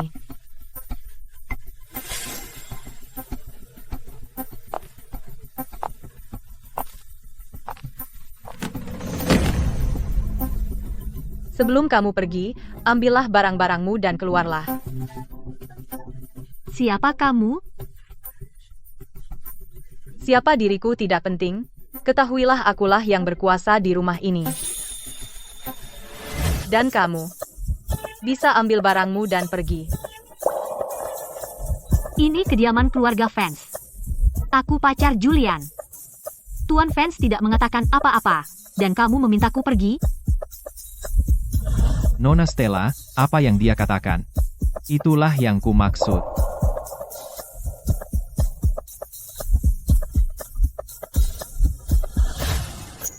Sebelum kamu pergi, ambillah barang-barangmu dan keluarlah. Siapa kamu? Siapa diriku tidak penting. Ketahuilah akulah yang berkuasa di rumah ini. Dan kamu bisa ambil barangmu dan pergi. Ini kediaman keluarga Vance. Aku pacar Julian. Tuan Vance tidak mengatakan apa-apa, dan kamu memintaku pergi? Nona Stella, apa yang dia katakan? Itulah yang ku maksud.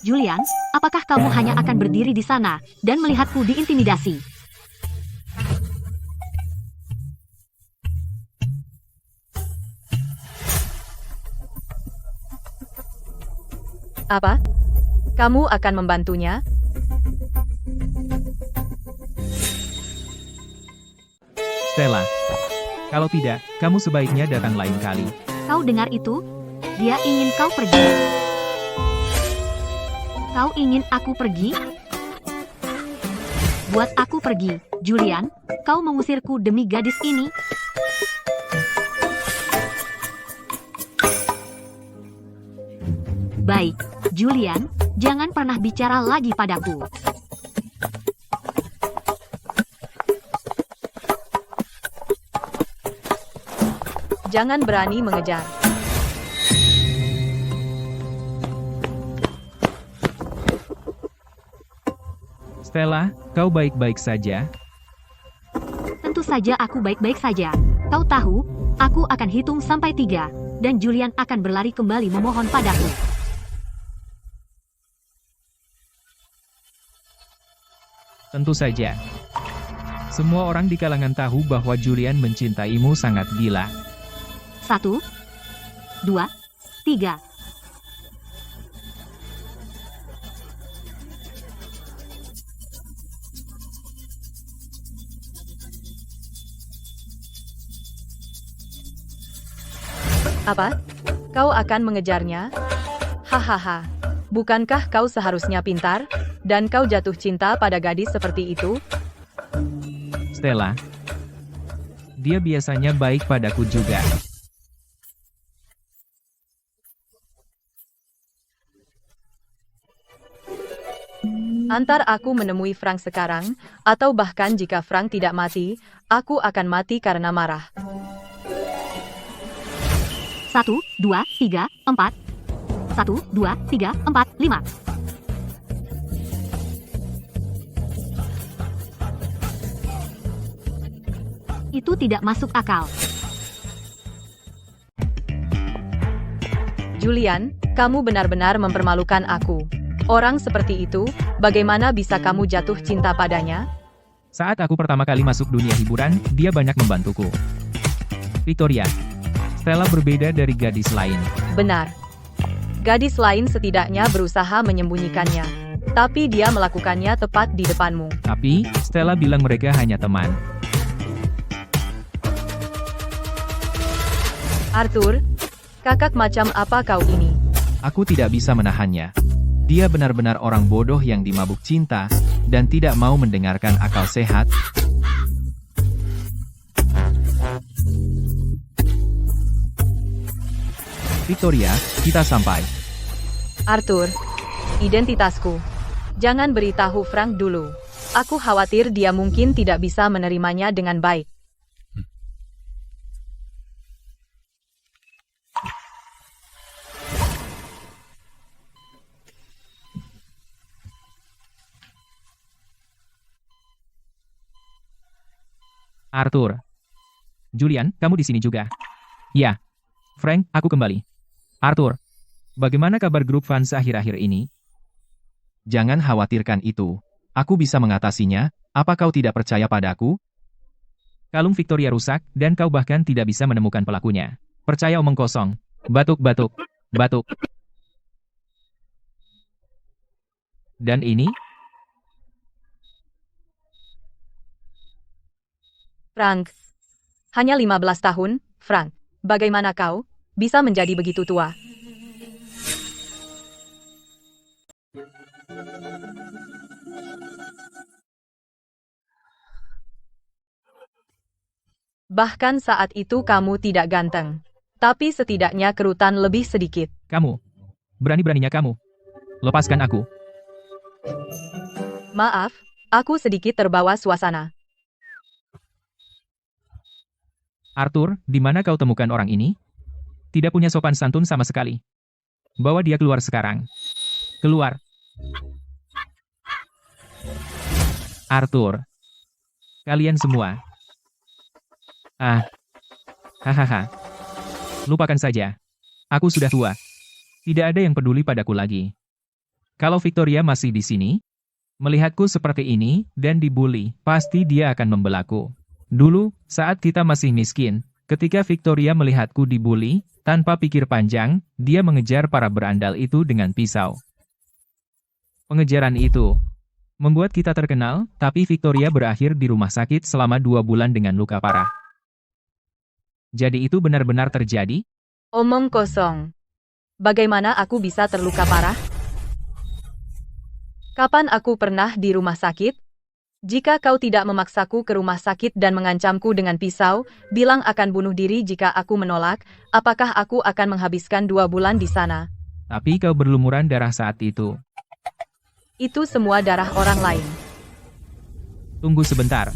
Julian, apakah kamu hanya akan berdiri di sana dan melihatku diintimidasi? Apa? Kamu akan membantunya? Stella. Kalau tidak, kamu sebaiknya datang lain kali. Kau dengar itu? Dia ingin kau pergi. Kau ingin aku pergi? Buat aku pergi, Julian. Kau mengusirku demi gadis ini. Baik, Julian, jangan pernah bicara lagi padaku. Jangan berani mengejar. Stella, kau baik-baik saja? Tentu saja aku baik-baik saja. Kau tahu, aku akan hitung sampai 3, dan Julian akan berlari kembali memohon padaku. Tentu saja. Semua orang di kalangan tahu bahwa Julian mencintaimu sangat gila. 1, 2, 3. Apa? Kau akan mengejarnya? Hahaha. Bukankah kau seharusnya pintar? Dan kau jatuh cinta pada gadis seperti itu? Stella. Dia biasanya baik padaku juga. Antar aku menemui Frank sekarang, atau bahkan jika Frank tidak mati, aku akan mati karena marah. 1, 2, 3, 4. 1, 2, 3, 4, 5. Itu tidak masuk akal. Julian, kamu benar-benar mempermalukan aku. Orang seperti itu, bagaimana bisa kamu jatuh cinta padanya? Saat aku pertama kali masuk dunia hiburan, dia banyak membantuku. Victoria. Stella berbeda dari gadis lain. Benar. Gadis lain setidaknya berusaha menyembunyikannya. Tapi dia melakukannya tepat di depanmu. Tapi, Stella bilang mereka hanya teman. Arthur, kakak macam apa kau ini? Aku tidak bisa menahannya. Dia benar-benar orang bodoh yang dimabuk cinta, dan tidak mau mendengarkan akal sehat. Victoria, kita sampai. Arthur, identitasku. Jangan beritahu Frank dulu. Aku khawatir dia mungkin tidak bisa menerimanya dengan baik. Arthur. Julian, kamu di sini juga? Ya. Frank, aku kembali. Arthur. Bagaimana kabar grup fans akhir-akhir ini? Jangan khawatirkan itu. Aku bisa mengatasinya. Apa kau tidak percaya padaku? Kalung Victoria rusak, dan kau bahkan tidak bisa menemukan pelakunya. Percaya omong kosong. Batuk, batuk, batuk. Dan ini? Frank. Hanya 15 tahun, Frank. Bagaimana kau bisa menjadi begitu tua? Bahkan saat itu kamu tidak ganteng. Tapi setidaknya kerutan lebih sedikit. Kamu. Berani-beraninya kamu. Lepaskan aku. Maaf, aku sedikit terbawa suasana. Arthur, di mana kau temukan orang ini? Tidak punya sopan santun sama sekali. Bawa dia keluar sekarang. Keluar. Arthur. Kalian semua. Hahaha. Lupakan saja. Aku sudah tua. Tidak ada yang peduli padaku lagi. Kalau Victoria masih di sini, melihatku seperti ini, dan dibully, pasti dia akan membelaku. Dulu, saat kita masih miskin, ketika Victoria melihatku dibully, tanpa pikir panjang, dia mengejar para berandal itu dengan pisau. Pengejaran itu membuat kita terkenal, tapi Victoria berakhir di rumah sakit selama 2 bulan dengan luka parah. Jadi itu benar-benar terjadi? Omong kosong. Bagaimana aku bisa terluka parah? Kapan aku pernah di rumah sakit? Jika kau tidak memaksaku ke rumah sakit dan mengancamku dengan pisau, bilang akan bunuh diri jika aku menolak, apakah aku akan menghabiskan 2 bulan di sana? Tapi kau berlumuran darah saat itu. Itu semua darah orang lain. Tunggu sebentar.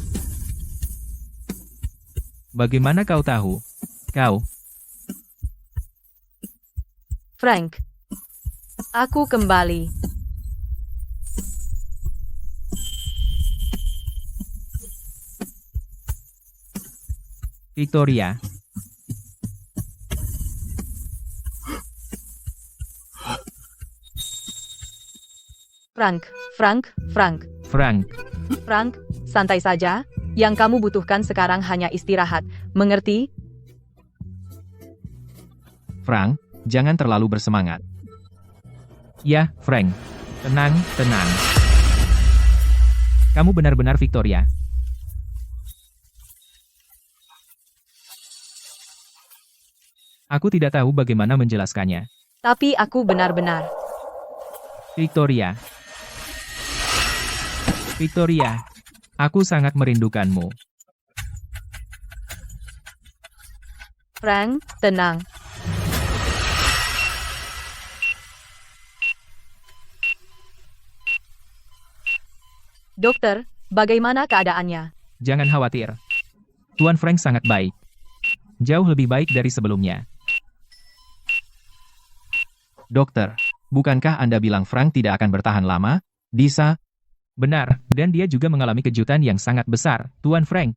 Bagaimana kau tahu? Kau. Frank. Aku kembali. Victoria. Frank, santai saja. Yang kamu butuhkan sekarang hanya istirahat. Mengerti? Frank, jangan terlalu bersemangat. Ya, Frank. Tenang. Kamu benar-benar Victoria. Aku tidak tahu bagaimana menjelaskannya. Tapi aku benar-benar. Victoria, aku sangat merindukanmu. Frank, tenang. Dokter, bagaimana keadaannya? Jangan khawatir. Tuan Frank sangat baik. Jauh lebih baik dari sebelumnya. Dokter, bukankah Anda bilang Frank tidak akan bertahan lama? Bisa? Benar, dan dia juga mengalami kejutan yang sangat besar, Tuan Frank.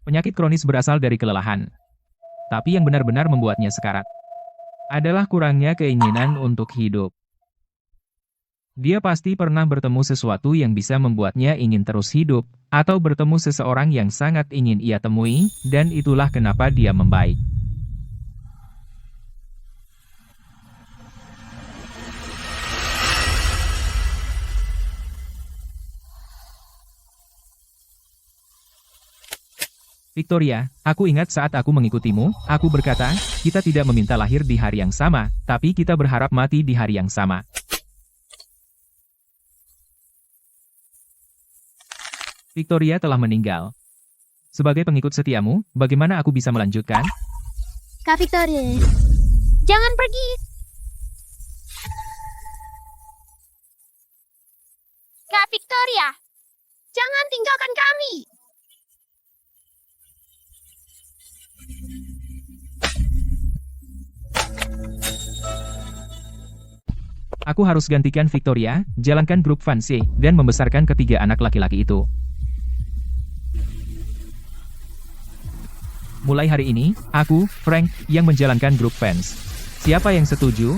Penyakit kronis berasal dari kelelahan. Tapi yang benar-benar membuatnya sekarat adalah kurangnya keinginan untuk hidup. Dia pasti pernah bertemu sesuatu yang bisa membuatnya ingin terus hidup, atau bertemu seseorang yang sangat ingin ia temui, dan itulah kenapa dia membaik. Victoria, aku ingat saat aku mengikutimu, aku berkata, kita tidak meminta lahir di hari yang sama, tapi kita berharap mati di hari yang sama. Victoria telah meninggal. Sebagai pengikut setiamu, bagaimana aku bisa melanjutkan? Kak Victoria, jangan pergi. Kak Victoria, jangan tinggalkan kami. Aku harus gantikan Victoria, jalankan grup Fancy, dan membesarkan ketiga anak laki-laki itu. Mulai hari ini, aku, Frank, yang menjalankan grup fans. Siapa yang setuju?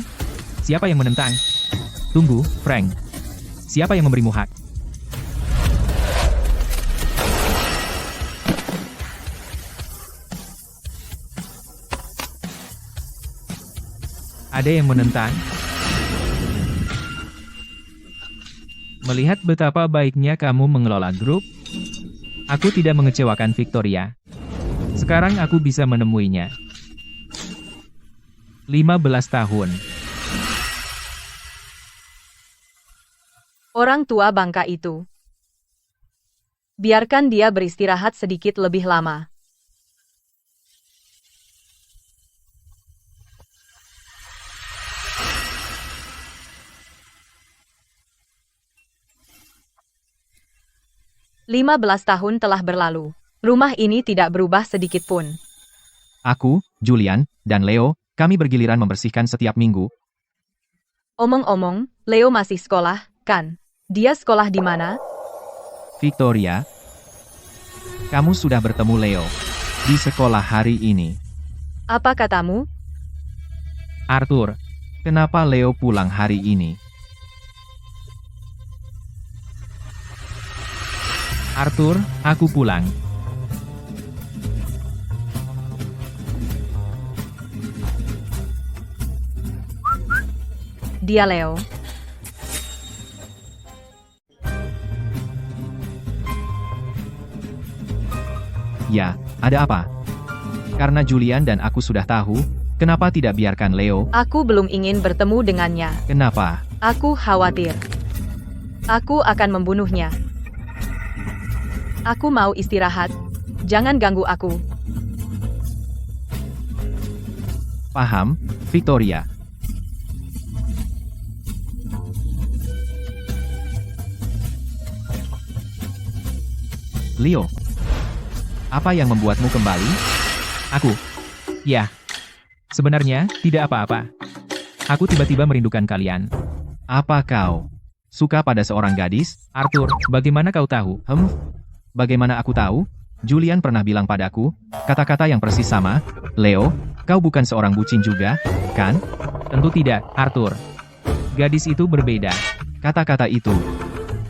Siapa yang menentang? Tunggu, Frank. Siapa yang memberimu hak? Ada yang menentang? Melihat betapa baiknya kamu mengelola grup, aku tidak mengecewakan Victoria. Sekarang aku bisa menemuinya. 15 tahun. Orang tua bangka itu. Biarkan dia beristirahat sedikit lebih lama. Lima belas tahun telah berlalu. Rumah ini tidak berubah sedikit pun. Aku, Julian, dan Leo, kami bergiliran membersihkan setiap minggu. Omong-omong, Leo masih sekolah, kan? Dia sekolah di mana? Victoria, kamu sudah bertemu Leo di sekolah hari ini. Apa katamu? Arthur, kenapa Leo pulang hari ini? Arthur, aku pulang. Dia Leo. Ya, ada apa? Karena Julian dan aku sudah tahu, kenapa tidak biarkan Leo? Aku belum ingin bertemu dengannya. Kenapa? Aku khawatir. Aku akan membunuhnya. Aku mau istirahat. Jangan ganggu aku. Paham, Victoria. Leo, apa yang membuatmu kembali? Aku. Ya. Sebenarnya, tidak apa-apa. Aku tiba-tiba merindukan kalian. Apa kau suka pada seorang gadis? Arthur, bagaimana kau tahu? Bagaimana aku tahu? Julian pernah bilang padaku, kata-kata yang persis sama. Leo, kau bukan seorang bucin juga, kan? Tentu tidak, Arthur. Gadis itu berbeda. Kata-kata itu.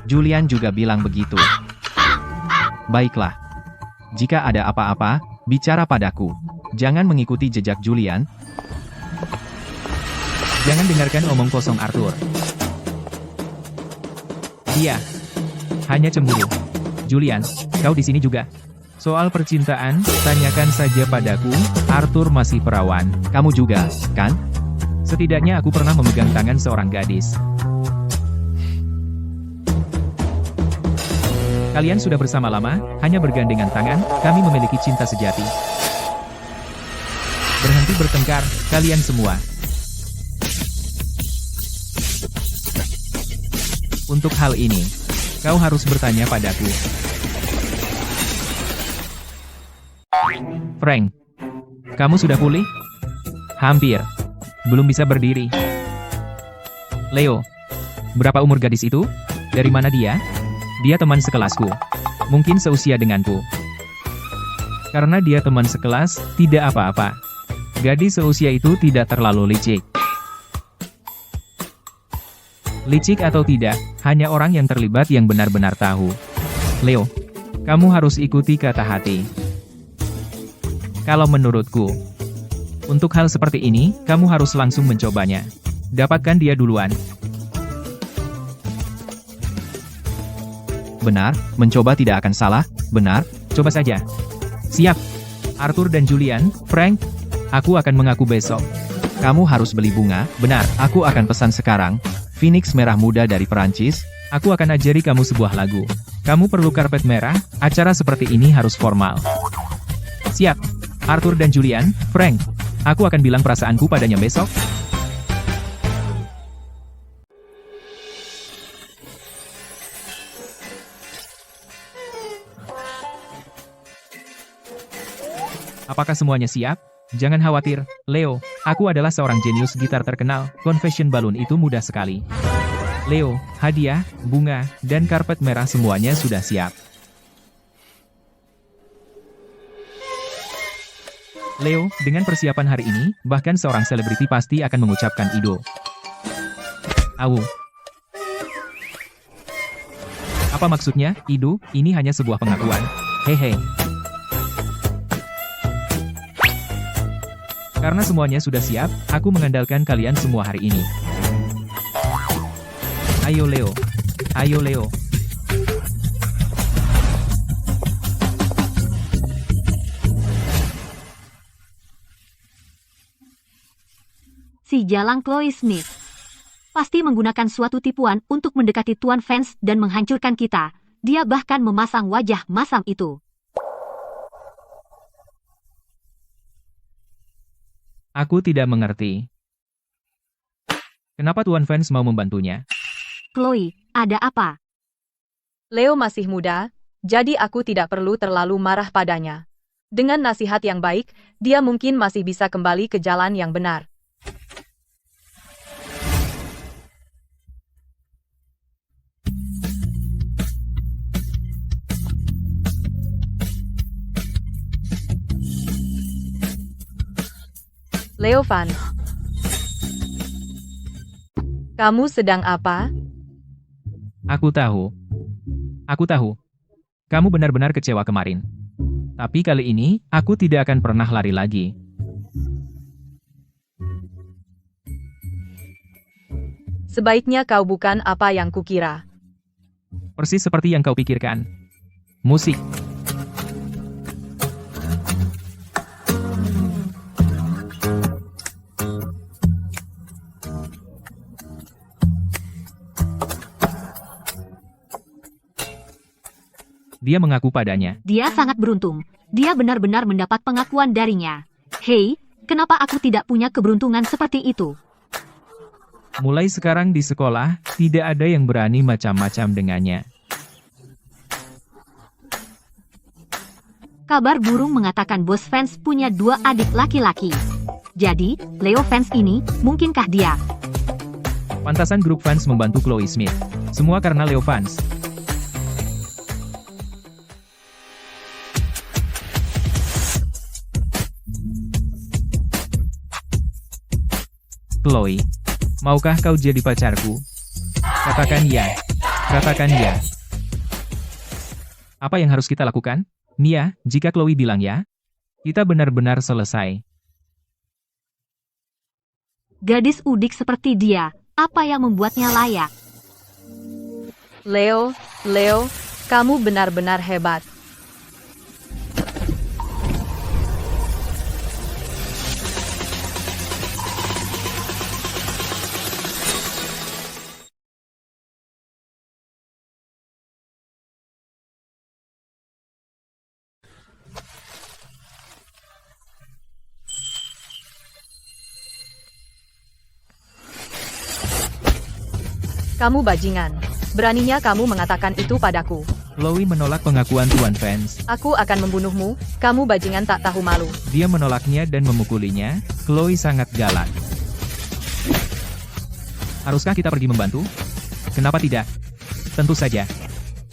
Julian juga bilang begitu. Baiklah. Jika ada apa-apa, bicara padaku. Jangan mengikuti jejak Julian. Jangan dengarkan omong kosong Arthur. Dia hanya cemburu. Julian, kau di sini juga. Soal percintaan, tanyakan saja padaku. Arthur masih perawan. Kamu juga, kan? Setidaknya aku pernah memegang tangan seorang gadis. Kalian sudah bersama lama, hanya bergandengan tangan, kami memiliki cinta sejati. Berhenti bertengkar, kalian semua. Untuk hal ini, kau harus bertanya padaku. Frank, kamu sudah pulih? Hampir. Belum bisa berdiri. Leo, berapa umur gadis itu? Dari mana dia? Dia teman sekelasku. Mungkin seusia denganku. Karena dia teman sekelas, tidak apa-apa. Gadis seusia itu tidak terlalu licik. Licik atau tidak, hanya orang yang terlibat yang benar-benar tahu. Leo, kamu harus ikuti kata hati. Kalau menurutku, untuk hal seperti ini, kamu harus langsung mencobanya. Dapatkan dia duluan. Benar, mencoba tidak akan salah, benar? Coba saja. Siap. Arthur dan Julian, Frank, aku akan mengaku besok. Kamu harus beli bunga, benar, aku akan pesan sekarang. Phoenix merah muda dari Perancis. Aku akan ajari kamu sebuah lagu. Kamu perlu karpet merah, acara seperti ini harus formal. Siap. Arthur dan Julian, Frank, aku akan bilang perasaanku padanya besok. Apakah semuanya siap? Jangan khawatir, Leo, aku adalah seorang jenius gitar terkenal, confession balloon itu mudah sekali. Leo, hadiah, bunga, dan karpet merah semuanya sudah siap. Leo, dengan persiapan hari ini, bahkan seorang selebriti pasti akan mengucapkan Ido. Au. Apa maksudnya, Ido? Ini hanya sebuah pengakuan. Hehe. Karena semuanya sudah siap, aku mengandalkan kalian semua hari ini. Ayo Leo. Ayo Leo. Si jalang Chloe Smith pasti menggunakan suatu tipuan untuk mendekati Tuan Vance dan menghancurkan kita. Dia bahkan memasang wajah masam itu. Aku tidak mengerti. Kenapa Tuan Vance mau membantunya? Chloe, ada apa? Leo masih muda, jadi aku tidak perlu terlalu marah padanya. Dengan nasihat yang baik, dia mungkin masih bisa kembali ke jalan yang benar. Leo fans. Kamu sedang apa? Aku tahu. Aku tahu. Kamu benar-benar kecewa kemarin. Tapi kali ini, aku tidak akan pernah lari lagi. Sebaiknya kau bukan apa yang kukira. Persis seperti yang kau pikirkan. Musik. Dia mengaku padanya. Dia sangat beruntung. Dia benar-benar mendapat pengakuan darinya. Hei, kenapa aku tidak punya keberuntungan seperti itu? Mulai sekarang di sekolah, tidak ada yang berani macam-macam dengannya. Kabar burung mengatakan bos fans punya 2 adik laki-laki. Jadi, Leo fans ini, mungkinkah dia? Pantasan grup fans membantu Chloe Smith. Semua karena Leo fans. Chloe, maukah kau jadi pacarku? Katakan ya. Katakan ya. Apa yang harus kita lakukan? Mia, jika Chloe bilang ya, kita benar-benar selesai. Gadis udik seperti dia, apa yang membuatnya layak? Leo, kamu benar-benar hebat. Kamu bajingan. Beraninya kamu mengatakan itu padaku. Chloe menolak pengakuan Tuan Fans. Aku akan membunuhmu, kamu bajingan tak tahu malu. Dia menolaknya dan memukulinya. Chloe sangat galak. Haruskah kita pergi membantu? Kenapa tidak? Tentu saja.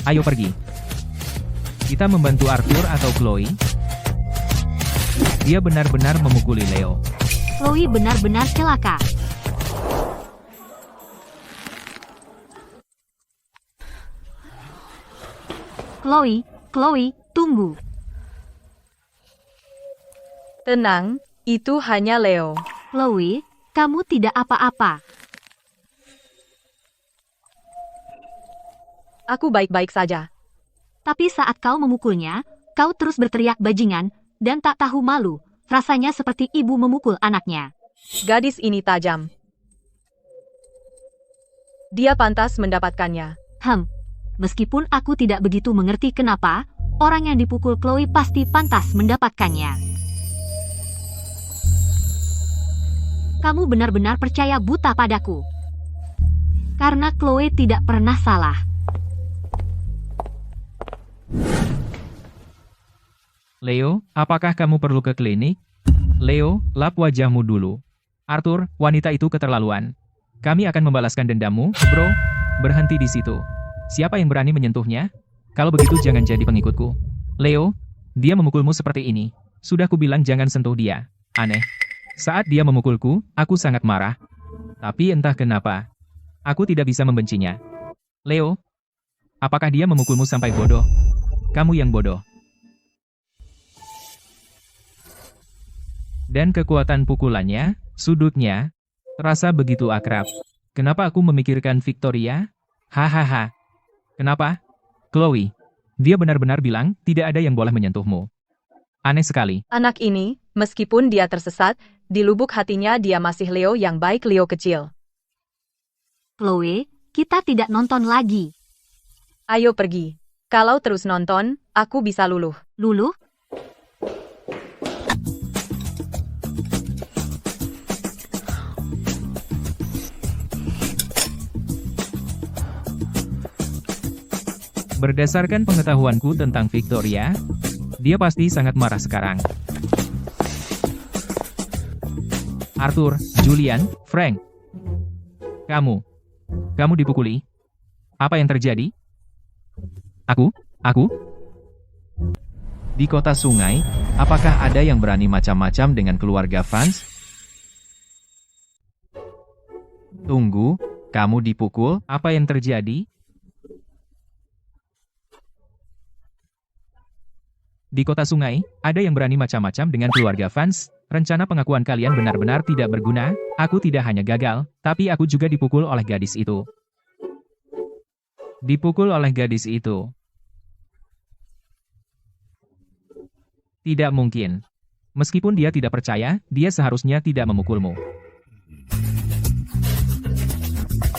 Ayo pergi. Kita membantu Arthur atau Chloe? Dia benar-benar memukuli Leo. Chloe benar-benar celaka. Chloe, tunggu. Tenang, itu hanya Leo. Chloe, kamu tidak apa-apa. Aku baik-baik saja. Tapi saat kau memukulnya, kau terus berteriak bajingan, dan tak tahu malu. Rasanya seperti ibu memukul anaknya. Gadis ini tajam. Dia pantas mendapatkannya. Meskipun aku tidak begitu mengerti kenapa, orang yang dipukul Chloe pasti pantas mendapatkannya. Kamu benar-benar percaya buta padaku. Karena Chloe tidak pernah salah. Leo, apakah kamu perlu ke klinik? Leo, lap wajahmu dulu. Arthur, wanita itu keterlaluan. Kami akan membalaskan dendammu, bro. Berhenti di situ. Siapa yang berani menyentuhnya? Kalau begitu jangan jadi pengikutku. Leo, dia memukulmu seperti ini. Sudah kubilang jangan sentuh dia. Aneh. Saat dia memukulku, aku sangat marah. Tapi entah kenapa, aku tidak bisa membencinya. Leo, apakah dia memukulmu sampai bodoh? Kamu yang bodoh. Dan kekuatan pukulannya, sudutnya, terasa begitu akrab. Kenapa aku memikirkan Victoria? Hahaha. Kenapa? Chloe, dia benar-benar bilang tidak ada yang boleh menyentuhmu. Aneh sekali. Anak ini, meskipun dia tersesat, di lubuk hatinya dia masih Leo yang baik, Leo kecil. Chloe, kita tidak nonton lagi. Ayo pergi. Kalau terus nonton, aku bisa luluh. Luluh? Berdasarkan pengetahuanku tentang Victoria, dia pasti sangat marah sekarang. Arthur, Julian, Frank. Kamu dipukuli? Apa yang terjadi? Aku? Di kota sungai, apakah ada yang berani macam-macam dengan keluarga fans? Tunggu, kamu dipukul? Apa yang terjadi? Di kota sungai, ada yang berani macam-macam dengan keluarga Vance. Rencana pengakuan kalian benar-benar tidak berguna. Aku tidak hanya gagal, tapi aku juga dipukul oleh gadis itu. Dipukul oleh gadis itu. Tidak mungkin. Meskipun dia tidak percaya, dia seharusnya tidak memukulmu.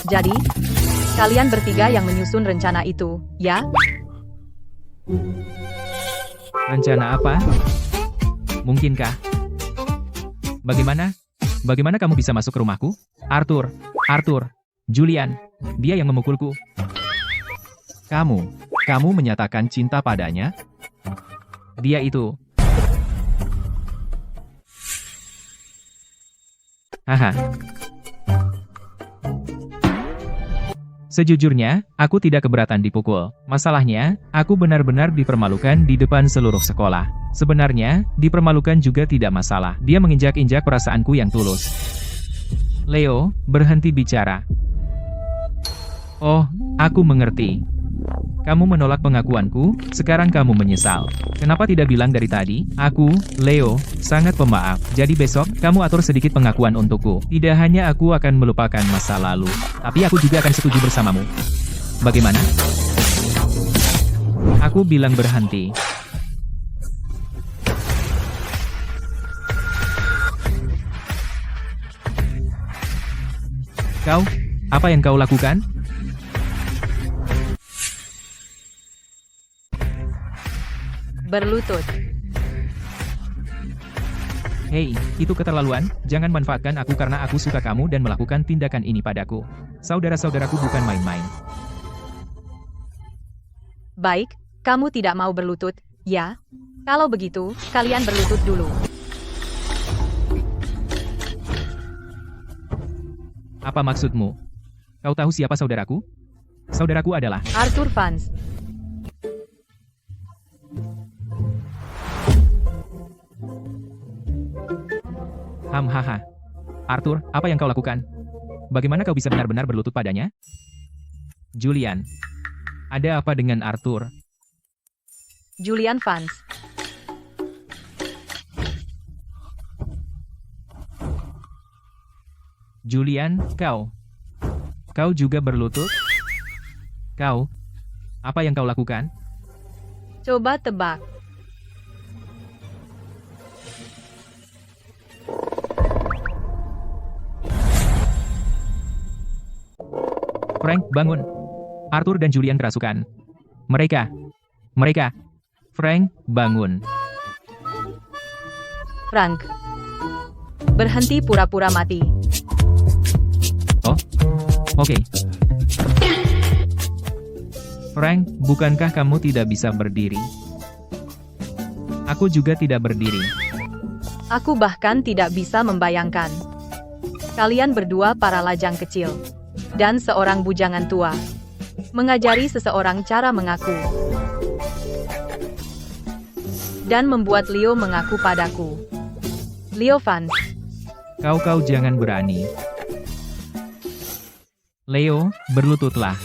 Jadi, kalian bertiga yang menyusun rencana itu, ya? Rencana apa? Mungkinkah? Bagaimana? Bagaimana kamu bisa masuk ke rumahku? Arthur, Julian, dia yang memukulku. Kamu menyatakan cinta padanya? Dia itu. Haha. Sejujurnya, aku tidak keberatan dipukul. Masalahnya, aku benar-benar dipermalukan di depan seluruh sekolah. Sebenarnya, dipermalukan juga tidak masalah. Dia menginjak-injak perasaanku yang tulus. Leo, berhenti bicara. Oh, aku mengerti. Kamu menolak pengakuanku, sekarang kamu menyesal. Kenapa tidak bilang dari tadi? Aku, Leo, sangat pemaaf. Jadi besok, kamu atur sedikit pengakuan untukku. Tidak hanya aku akan melupakan masa lalu, tapi aku juga akan setuju bersamamu. Bagaimana? Aku bilang berhenti. Kau, apa yang kau lakukan? Berlutut. Hei, itu keterlaluan, jangan manfaatkan aku karena aku suka kamu dan melakukan tindakan ini padaku. Saudara-saudaraku bukan main-main. Baik, kamu tidak mau berlutut, ya? Kalau begitu, kalian berlutut dulu. Apa maksudmu? Kau tahu siapa saudaraku? Saudaraku adalah Arthur Vance. Hahaha. Arthur, apa yang kau lakukan? Bagaimana kau bisa benar-benar berlutut padanya? Julian. Ada apa dengan Arthur? Julian Vance. Julian, kau. Kau juga berlutut? Kau. Apa yang kau lakukan? Coba tebak. Frank, bangun. Arthur dan Julian kerasukan. Mereka. Frank, bangun. Frank. Berhenti pura-pura mati. Oh, oke. Frank, bukankah kamu tidak bisa berdiri? Aku juga tidak berdiri. Aku bahkan tidak bisa membayangkan. Kalian berdua para lajang kecil. Dan seorang bujangan tua. Mengajari seseorang cara mengaku. Dan membuat Leo mengaku padaku. Leo Vance. Kau jangan berani. Leo, berlututlah.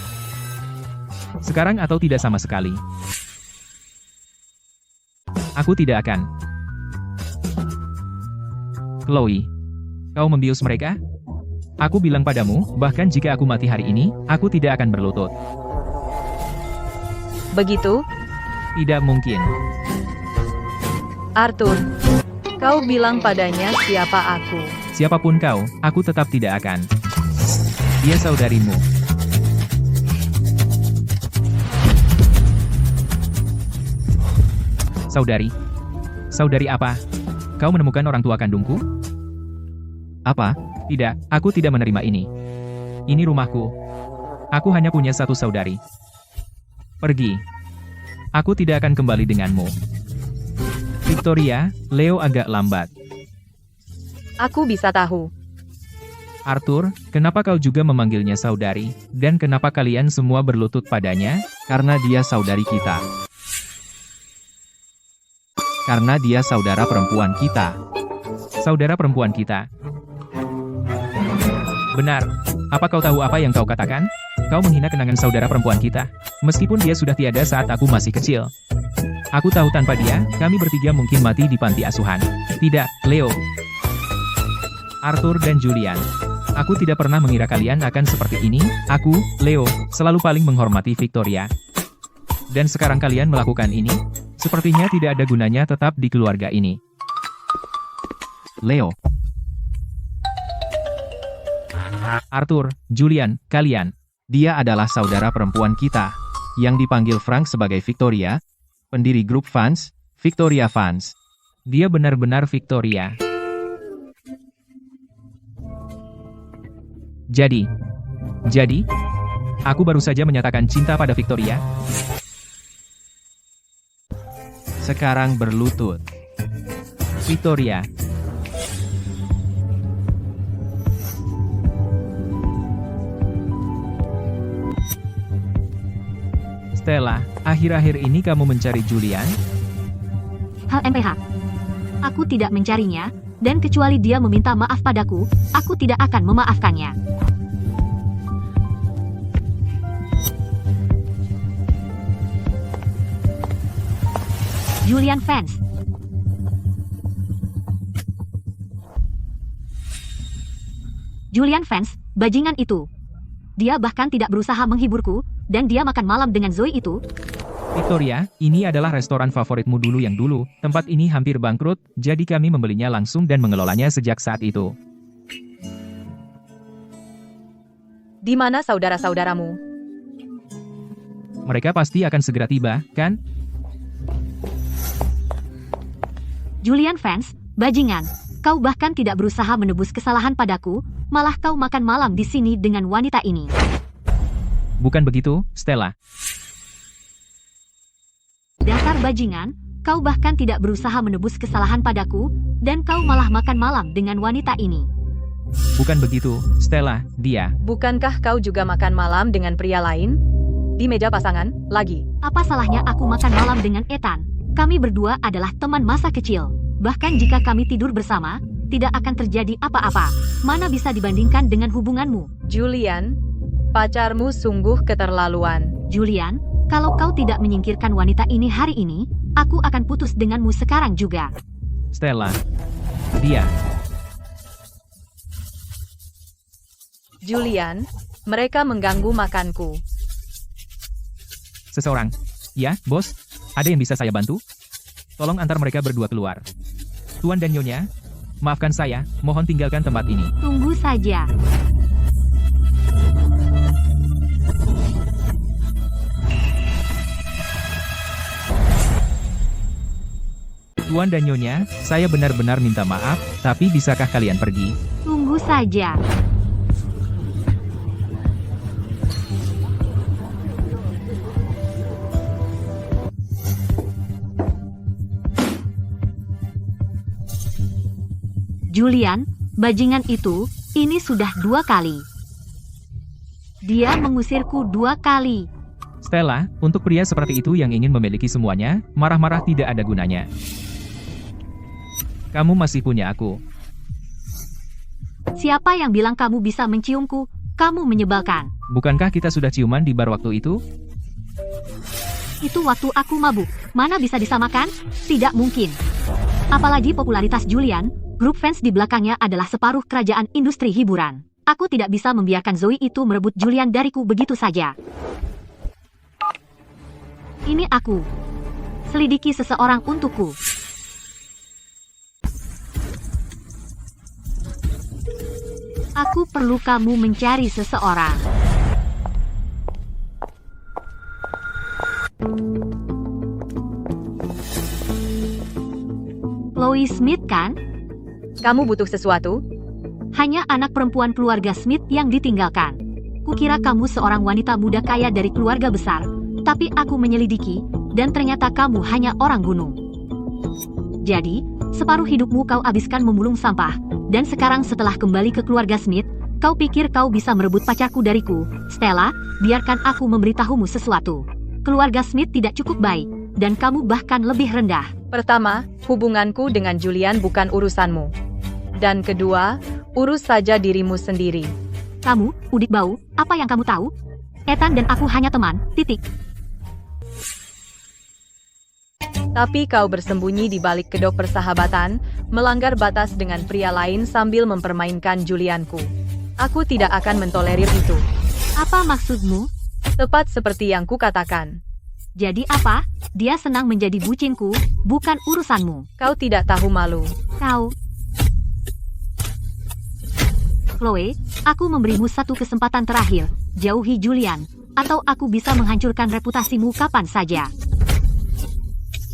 Sekarang atau tidak sama sekali. Aku tidak akan. Chloe, kau membius mereka? Aku bilang padamu, bahkan jika aku mati hari ini, aku tidak akan berlutut. Begitu? Tidak mungkin. Arthur. Kau bilang padanya siapa aku. Siapapun kau, aku tetap tidak akan. Dia saudarimu. Saudari? Saudari apa? Kau menemukan orang tua kandungku? Apa? Tidak, aku tidak menerima ini. Ini rumahku. Aku hanya punya satu saudari. Pergi. Aku tidak akan kembali denganmu. Victoria, Leo agak lambat. Aku bisa tahu. Arthur, kenapa kau juga memanggilnya saudari? Dan kenapa kalian semua berlutut padanya? Karena dia saudari kita. Karena dia saudara perempuan kita. Saudara perempuan kita. Benar. Apa kau tahu apa yang kau katakan? Kau menghina kenangan saudara perempuan kita. Meskipun dia sudah tiada saat aku masih kecil. Aku tahu tanpa dia, kami bertiga mungkin mati di panti asuhan. Tidak, Leo. Arthur dan Julian. Aku tidak pernah mengira kalian akan seperti ini. Aku, Leo, selalu paling menghormati Victoria. Dan sekarang kalian melakukan ini? Sepertinya tidak ada gunanya tetap di keluarga ini. Leo. Arthur, Julian, kalian. Dia adalah saudara perempuan kita, yang dipanggil Frank sebagai Victoria, pendiri grup fans, Victoria Fans. Dia benar-benar Victoria. Jadi, aku baru saja menyatakan cinta pada Victoria. Sekarang berlutut. Victoria. Stella, akhir-akhir ini kamu mencari Julian? HMPH. Aku tidak mencarinya, dan kecuali dia meminta maaf padaku, aku tidak akan memaafkannya. Julian Fans. Julian Fans, bajingan itu. Dia bahkan tidak berusaha menghiburku, dan dia makan malam dengan Zoe itu. Victoria, ini adalah restoran favoritmu dulu yang dulu. Tempat ini hampir bangkrut, jadi kami membelinya langsung dan mengelolanya sejak saat itu. Di mana saudara-saudaramu? Mereka pasti akan segera tiba, kan? Julian Fans, bajingan. Kau bahkan tidak berusaha menebus kesalahan padaku, malah kau makan malam di sini dengan wanita ini. Bukan begitu, Stella. Dasar bajingan, kau bahkan tidak berusaha menebus kesalahan padaku, dan kau malah makan malam dengan wanita ini. Bukan begitu, Stella, dia. Bukankah kau juga makan malam dengan pria lain? Di meja pasangan, lagi. Apa salahnya aku makan malam dengan Ethan? Kami berdua adalah teman masa kecil. Bahkan jika kami tidur bersama, tidak akan terjadi apa-apa. Mana bisa dibandingkan dengan hubunganmu? Julian, pacarmu sungguh keterlaluan. Julian, kalau kau tidak menyingkirkan wanita ini hari ini, aku akan putus denganmu sekarang juga. Stella. Dia. Julian, mereka mengganggu makanku. Seseorang. Ya, bos. Ada yang bisa saya bantu? Tolong antar mereka berdua keluar. Tuan dan Nyonya, maafkan saya, mohon tinggalkan tempat ini. Tunggu saja. Tuan dan Nyonya, saya benar-benar minta maaf, tapi bisakah kalian pergi? Tunggu saja. Julian, bajingan itu, ini sudah 2 kali. Dia mengusirku 2 kali. Stella, untuk pria seperti itu yang ingin memiliki semuanya, marah-marah tidak ada gunanya. Kamu masih punya aku. Siapa yang bilang kamu bisa menciumku? Kamu menyebalkan. Bukankah kita sudah ciuman di bar waktu itu? Itu waktu aku mabuk. Mana bisa disamakan? Tidak mungkin. Apalagi popularitas Julian, grup fans di belakangnya adalah separuh kerajaan industri hiburan. Aku tidak bisa membiarkan Zoe itu merebut Julian dariku begitu saja. Ini aku. Selidiki seseorang untukku. Aku perlu kamu mencari seseorang. Chloe Smith kan? Kamu butuh sesuatu? Hanya anak perempuan keluarga Smith yang ditinggalkan. Kukira kamu seorang wanita muda kaya dari keluarga besar, tapi aku menyelidiki, dan ternyata kamu hanya orang gunung. Jadi, separuh hidupmu kau habiskan memulung sampah, dan sekarang setelah kembali ke keluarga Smith, kau pikir kau bisa merebut pacarku dariku. Stella, biarkan aku memberitahumu sesuatu. Keluarga Smith tidak cukup baik, dan kamu bahkan lebih rendah. Pertama, hubunganku dengan Julian bukan urusanmu. Dan kedua, urus saja dirimu sendiri. Kamu, udik bau, apa yang kamu tahu? Ethan dan aku hanya teman, titik. Tapi kau bersembunyi di balik kedok persahabatan, melanggar batas dengan pria lain sambil mempermainkan Julianku. Aku tidak akan mentolerir itu. Apa maksudmu? Tepat seperti yang kukatakan. Jadi apa? Dia senang menjadi bucinku, bukan urusanmu. Kau tidak tahu malu. Kau. Chloe, aku memberimu satu kesempatan terakhir. Jauhi Julian, atau aku bisa menghancurkan reputasimu kapan saja.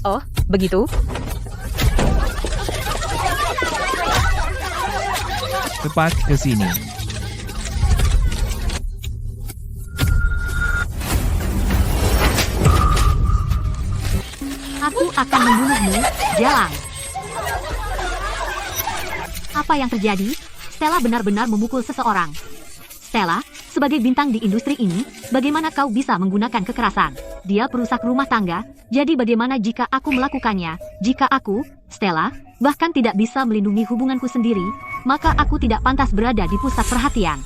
Oh, begitu? Cepat ke sini. Aku akan membunuhmu, jalan. Apa yang terjadi? Stella benar-benar memukul seseorang. Stella, sebagai bintang di industri ini, bagaimana kau bisa menggunakan kekerasan? Dia perusak rumah tangga, jadi bagaimana jika aku melakukannya? Jika aku, Stella, bahkan tidak bisa melindungi hubunganku sendiri, maka aku tidak pantas berada di pusat perhatian.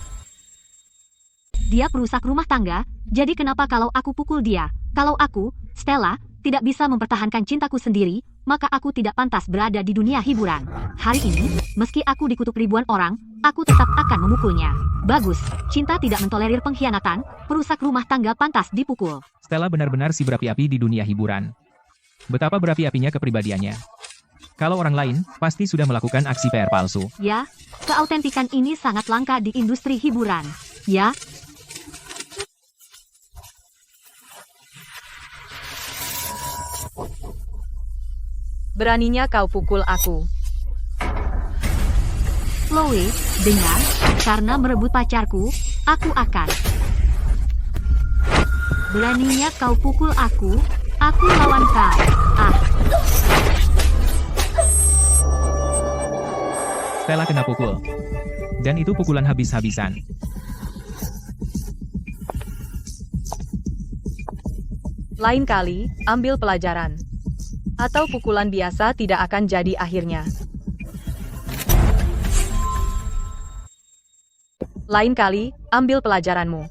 Dia perusak rumah tangga, jadi kenapa kalau aku pukul dia? Kalau aku, Stella, tidak bisa mempertahankan cintaku sendiri, maka aku tidak pantas berada di dunia hiburan. Hari ini, meski aku dikutuk ribuan orang, aku tetap akan memukulnya. Bagus, cinta tidak mentolerir pengkhianatan, perusak rumah tangga pantas dipukul. Stella benar-benar si berapi-api di dunia hiburan. Betapa berapi-apinya kepribadiannya. Kalau orang lain, pasti sudah melakukan aksi PR palsu. Ya, keautentikan ini sangat langka di industri hiburan. Ya, Beraninya kau pukul aku. Chloe, dengar, karena merebut pacarku, aku akan. Beraninya kau pukul aku lawan kau. Ah, Stella kena pukul. Dan itu pukulan habis-habisan. Lain kali, ambil pelajaran. Atau pukulan biasa tidak akan jadi akhirnya. Lain kali, ambil pelajaranmu.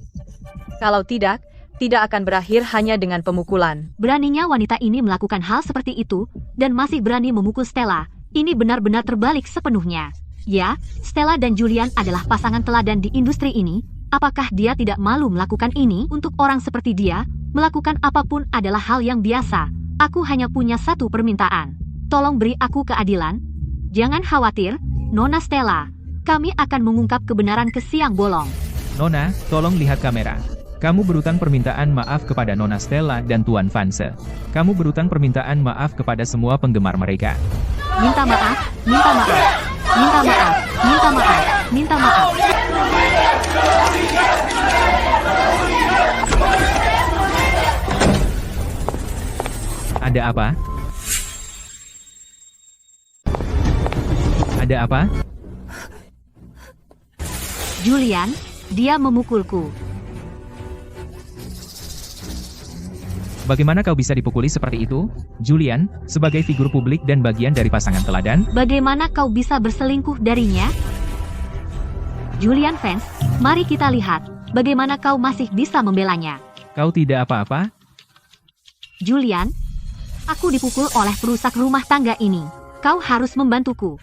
Kalau tidak, tidak akan berakhir hanya dengan pemukulan. beraninya wanita ini melakukan hal seperti itu, dan masih berani memukul Stella. Ini benar-benar terbalik sepenuhnya. Ya, Stella dan Julian adalah pasangan teladan di industri ini. Apakah dia tidak malu melakukan ini? Untuk orang seperti dia, melakukan apapun adalah hal yang biasa. Aku hanya punya satu permintaan. Tolong beri aku keadilan. Jangan khawatir, Nona Stella. Kami akan mengungkap kebenaran ke siang bolong. Nona, tolong lihat kamera. Kamu berutang permintaan maaf kepada Nona Stella dan Tuan Vanse. Kamu berutang permintaan maaf kepada semua penggemar mereka. Minta maaf, minta maaf, minta maaf, minta maaf, minta maaf. Ada apa? Ada apa? Julian, dia memukulku. Bagaimana kau bisa dipukuli seperti itu? Julian, sebagai figur publik dan bagian dari pasangan teladan, Bagaimana kau bisa berselingkuh darinya? Julian fans, mari kita lihat, bagaimana kau masih bisa membelanya. kau tidak apa-apa? Julian, aku dipukul oleh perusak rumah tangga ini. Kau harus membantuku.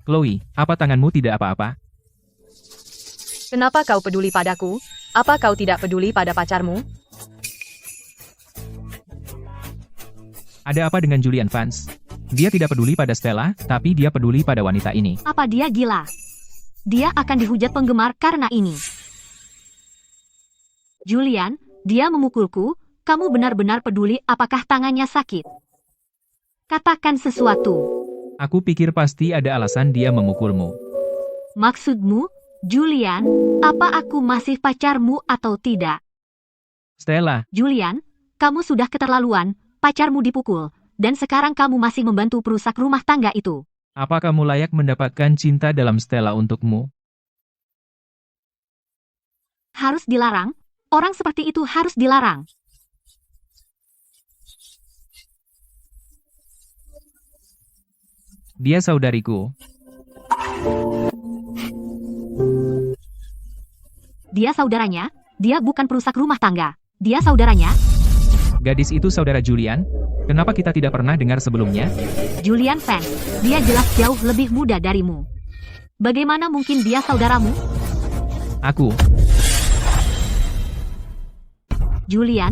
Chloe, apa tanganmu tidak apa-apa? Kenapa kau peduli padaku? Apa kau tidak peduli pada pacarmu? Ada apa dengan Julian Vance? Dia tidak peduli pada Stella, tapi dia peduli pada wanita ini. Apa dia gila? Dia akan dihujat penggemar karena ini. Julian, dia memukulku. Kamu benar-benar peduli apakah tangannya sakit? Katakan sesuatu. Aku pikir pasti ada alasan dia memukulmu. Maksudmu, Julian, apa aku masih pacarmu atau tidak? Stella, Julian, kamu sudah keterlaluan, pacarmu dipukul, dan sekarang kamu masih membantu perusak rumah tangga itu. apa kamu layak mendapatkan cinta dalam Stella untukmu? Harus dilarang? Orang seperti itu harus dilarang. Dia saudariku. Dia saudaranya, dia bukan perusak rumah tangga. Dia saudaranya, Gadis itu saudara Julian? Kenapa kita tidak pernah dengar sebelumnya? Julian Vance. Dia jelas jauh lebih muda darimu. Bagaimana mungkin dia saudaramu? Aku. Julian,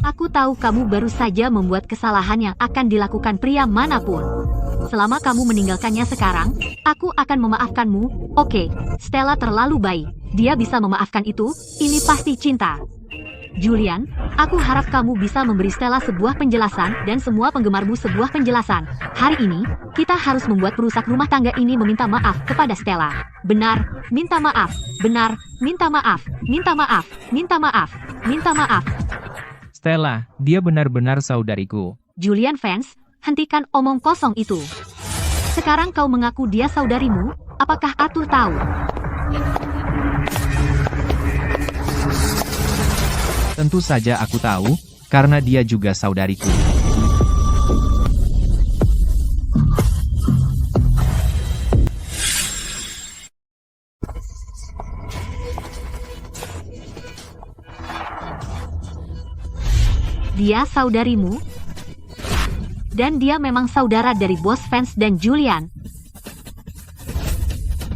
aku tahu kamu baru saja membuat kesalahan yang akan dilakukan pria manapun. Selama kamu meninggalkannya sekarang, aku akan memaafkanmu. Oke, Stella terlalu baik. Dia bisa memaafkan itu, ini pasti cinta. Julian, aku harap kamu bisa memberi Stella sebuah penjelasan dan semua penggemarmu sebuah penjelasan. Hari ini, kita harus membuat perusak rumah tangga ini meminta maaf kepada Stella. Benar, minta maaf. Benar, minta maaf. Minta maaf. Minta maaf. Minta maaf. Stella, dia benar-benar saudariku. Julian Vance, hentikan omong kosong itu. Sekarang kau mengaku dia saudarimu, apakah Arthur tahu? Tentu saja aku tahu, karena dia juga saudariku. Dia saudarimu? Dan dia memang saudara dari Bos Vance dan Julian.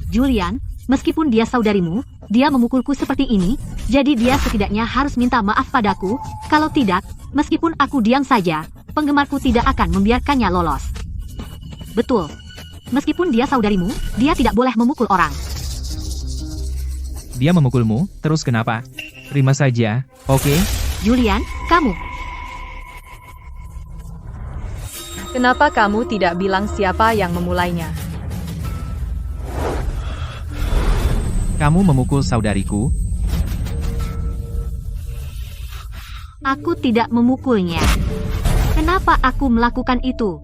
Julian, meskipun dia saudarimu, dia memukulku seperti ini, jadi dia setidaknya harus minta maaf padaku. Kalau tidak, meskipun aku diam saja, penggemarku tidak akan membiarkannya lolos. Betul. Meskipun dia saudarimu, dia tidak boleh memukul orang. Dia memukulmu, terus kenapa? Terima saja, oke? Julian, kamu. Kenapa kamu tidak bilang siapa yang memulainya? Kamu memukul saudariku? Aku tidak memukulnya. Kenapa aku melakukan itu?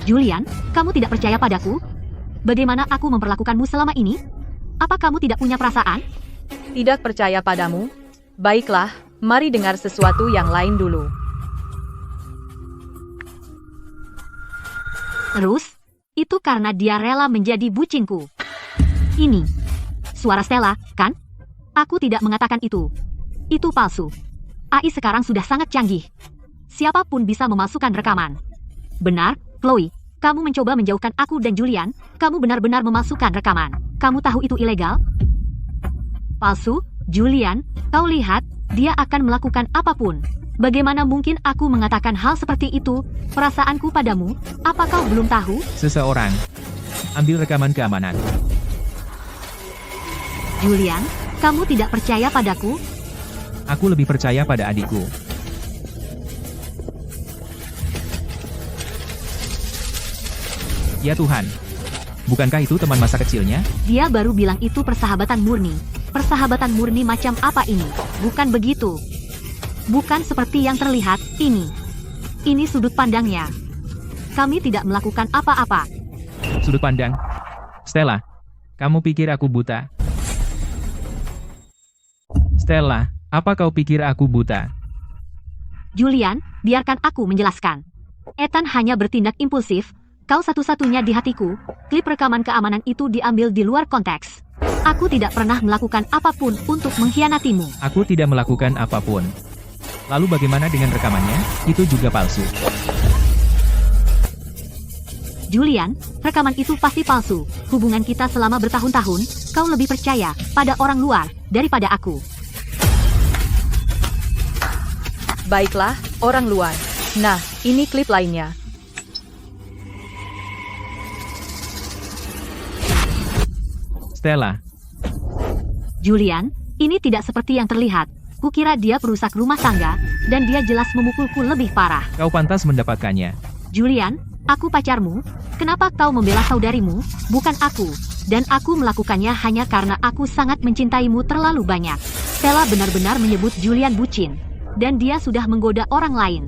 Julian, kamu tidak percaya padaku? Bagaimana aku memperlakukanmu selama ini? Apa kamu tidak punya perasaan? Tidak percaya padamu? Baiklah, mari dengar sesuatu yang lain dulu. Terus, itu karena dia rela menjadi bucinku. Ini suara Stella, kan? Aku tidak mengatakan itu. Itu palsu. AI sekarang sudah sangat canggih. Siapapun bisa memasukkan rekaman. Benar, Chloe. Kamu mencoba menjauhkan aku dan Julian. Kamu benar-benar memasukkan rekaman. Kamu tahu itu ilegal? Palsu, Julian. Kau lihat, dia akan melakukan apapun. Bagaimana mungkin aku mengatakan hal seperti itu? Perasaanku padamu, apa kau belum tahu? Seseorang. Ambil rekaman keamanan. Julian, kamu tidak percaya padaku? Aku lebih percaya pada adikku. Ya Tuhan. Bukankah itu teman masa kecilnya? Dia baru bilang itu persahabatan murni. Persahabatan murni macam apa ini? Bukan begitu. Bukan seperti yang terlihat, ini. Ini sudut pandangnya. Kami tidak melakukan apa-apa. Sudut pandang. Stella, kamu pikir aku buta? Stella, apa kau pikir aku buta? Julian, biarkan aku menjelaskan. Ethan hanya bertindak impulsif. Kau satu-satunya di hatiku. Klip rekaman keamanan itu diambil di luar konteks. Aku tidak pernah melakukan apapun untuk mengkhianatimu. Aku tidak melakukan apapun. Lalu bagaimana dengan rekamannya? Itu juga palsu. Julian, rekaman itu pasti palsu. Hubungan kita selama bertahun-tahun, kau lebih percaya pada orang luar daripada aku. Baiklah, orang luar. Nah, ini klip lainnya. Stella, Julian, ini tidak seperti yang terlihat. Kukira dia perusak rumah tangga, dan dia jelas memukulku lebih parah. kau pantas mendapatkannya. Julian, aku pacarmu. Kenapa kau membela saudarimu, bukan aku? Dan aku melakukannya hanya karena aku sangat mencintaimu terlalu banyak. Stella benar-benar menyebut Julian bucin. Dan dia sudah menggoda orang lain.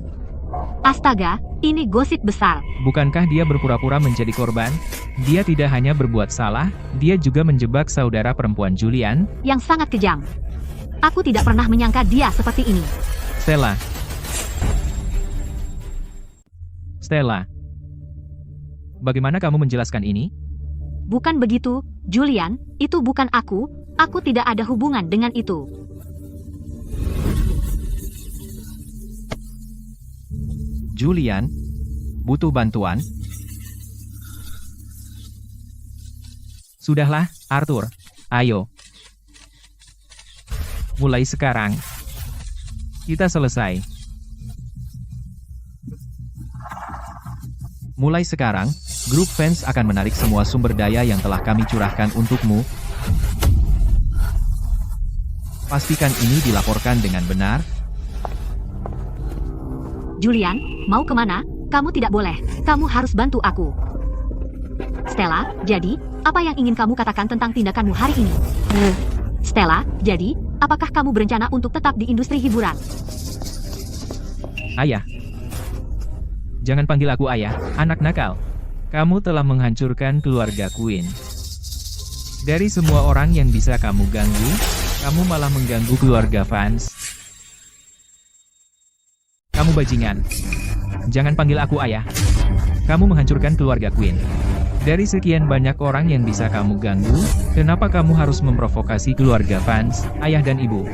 Astaga, ini gosip besar. Bukankah dia berpura-pura menjadi korban? Dia tidak hanya berbuat salah, dia juga menjebak saudara perempuan Julian. Yang sangat kejam. Aku tidak pernah menyangka dia seperti ini. Stella. Stella. Bagaimana kamu menjelaskan ini? Bukan begitu, Julian, itu bukan aku tidak ada hubungan dengan itu. Julian, butuh bantuan? Sudahlah, Arthur. Ayo. Mulai sekarang, kita selesai. Mulai sekarang, grup fans akan menarik semua sumber daya yang telah kami curahkan untukmu. Pastikan ini dilaporkan dengan benar. Julian, mau kemana? Kamu tidak boleh. Kamu harus bantu aku. Stella, jadi, apa yang ingin kamu katakan tentang tindakanmu hari ini? Stella, jadi, apakah kamu berencana untuk tetap di industri hiburan? Ayah. Jangan panggil aku ayah, anak nakal. Kamu telah menghancurkan keluarga Queen. Dari semua orang yang bisa kamu ganggu, kamu malah mengganggu keluarga fans. Kamu bajingan. Jangan panggil aku ayah. Kamu menghancurkan keluarga Queen. Dari sekian banyak orang yang bisa kamu ganggu, kenapa kamu harus memprovokasi keluarga fans, ayah dan ibu?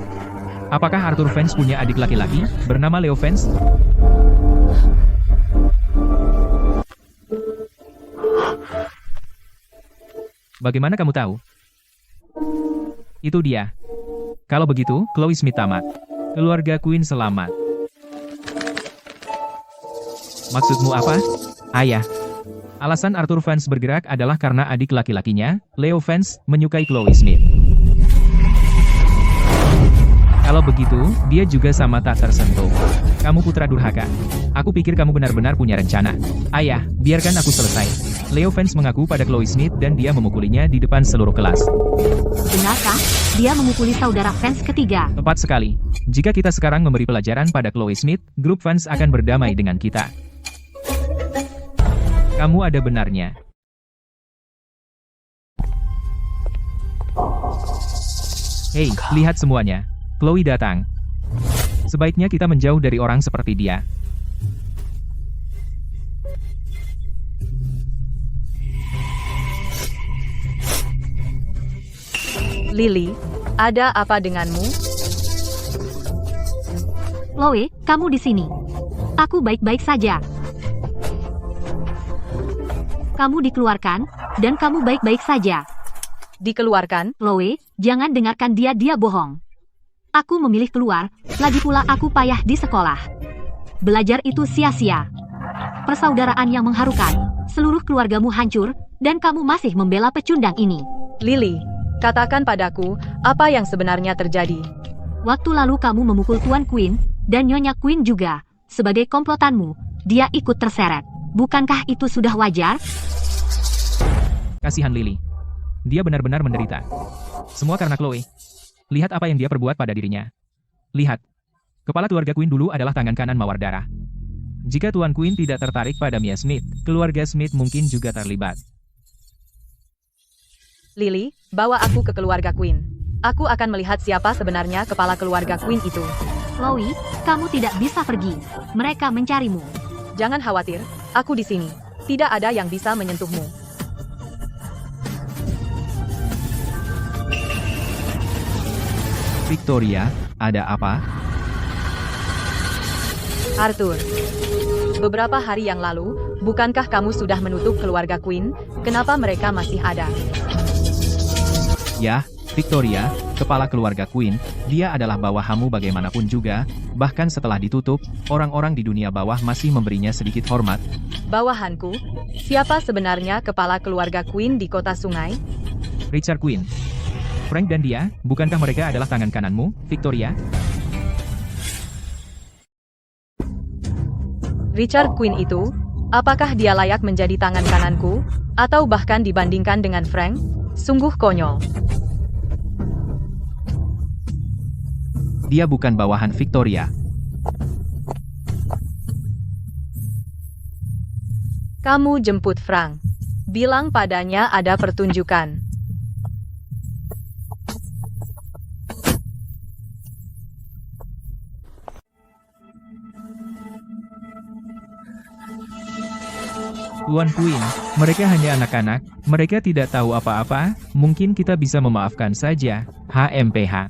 Apakah Arthur fans punya adik laki-laki, bernama Leo fans? Bagaimana kamu tahu? Itu dia. Kalau begitu, Chloe Smith tamat. Keluarga Queen selamat. Maksudmu apa? Ayah. Alasan Arthur fans bergerak adalah karena adik laki-lakinya, Leo fans, menyukai Chloe Smith. Kalau begitu, dia juga sama tak tersentuh. Kamu putra durhaka. Aku pikir kamu benar-benar punya rencana. Ayah, biarkan aku selesai. Leo fans mengaku pada Chloe Smith dan dia memukulinya di depan seluruh kelas. Benarkah? Dia memukuli saudara fans ketiga. Tepat sekali. Jika kita sekarang memberi pelajaran pada Chloe Smith, grup fans akan berdamai dengan kita. Kamu ada benarnya. Hei, lihat semuanya. Chloe datang. Sebaiknya kita menjauh dari orang seperti dia. Lily, ada apa denganmu? Chloe, kamu di sini. Aku baik-baik saja. Kamu dikeluarkan, dan kamu baik-baik saja. Dikeluarkan? Chloe, jangan dengarkan dia bohong. Aku memilih keluar, lagi pula aku payah di sekolah. Belajar itu sia-sia. Persaudaraan yang mengharukan, seluruh keluargamu hancur, dan kamu masih membela pecundang ini. Lily, katakan padaku, apa yang sebenarnya terjadi? Waktu lalu kamu memukul Tuan Queen, dan Nyonya Queen juga. Sebagai komplotanmu, dia ikut terseret. Bukankah itu sudah wajar? Kasihan Lily. Dia benar-benar menderita. Semua karena Chloe. Lihat apa yang dia perbuat pada dirinya. Lihat. Kepala keluarga Queen dulu adalah tangan kanan Mawar Darah. Jika Tuan Queen tidak tertarik pada Mia Smith, keluarga Smith mungkin juga terlibat. Lily, bawa aku ke keluarga Queen. Aku akan melihat siapa sebenarnya kepala keluarga Queen itu. Chloe, kamu tidak bisa pergi. Mereka mencarimu. Jangan khawatir, aku di sini. Tidak ada yang bisa menyentuhmu. Victoria, ada apa? Arthur, beberapa hari yang lalu, bukankah kamu sudah menutup keluarga Queen? Kenapa mereka masih ada? Ya, Victoria, kepala keluarga Queen, dia adalah bawahanmu bagaimanapun juga, bahkan setelah ditutup, orang-orang di dunia bawah masih memberinya sedikit hormat. Bawahanku? Siapa sebenarnya kepala keluarga Queen di kota sungai? Richard Queen. Frank dan dia, bukankah mereka adalah tangan kananmu, Victoria? Richard Queen itu, apakah dia layak menjadi tangan kananku? Atau bahkan dibandingkan dengan Frank? Sungguh konyol. Dia bukan bawahan Victoria. Kamu jemput Frank. Bilang padanya ada pertunjukan. Tuan Queen, mereka hanya anak-anak, mereka tidak tahu apa-apa, mungkin kita bisa memaafkan saja, HMPH.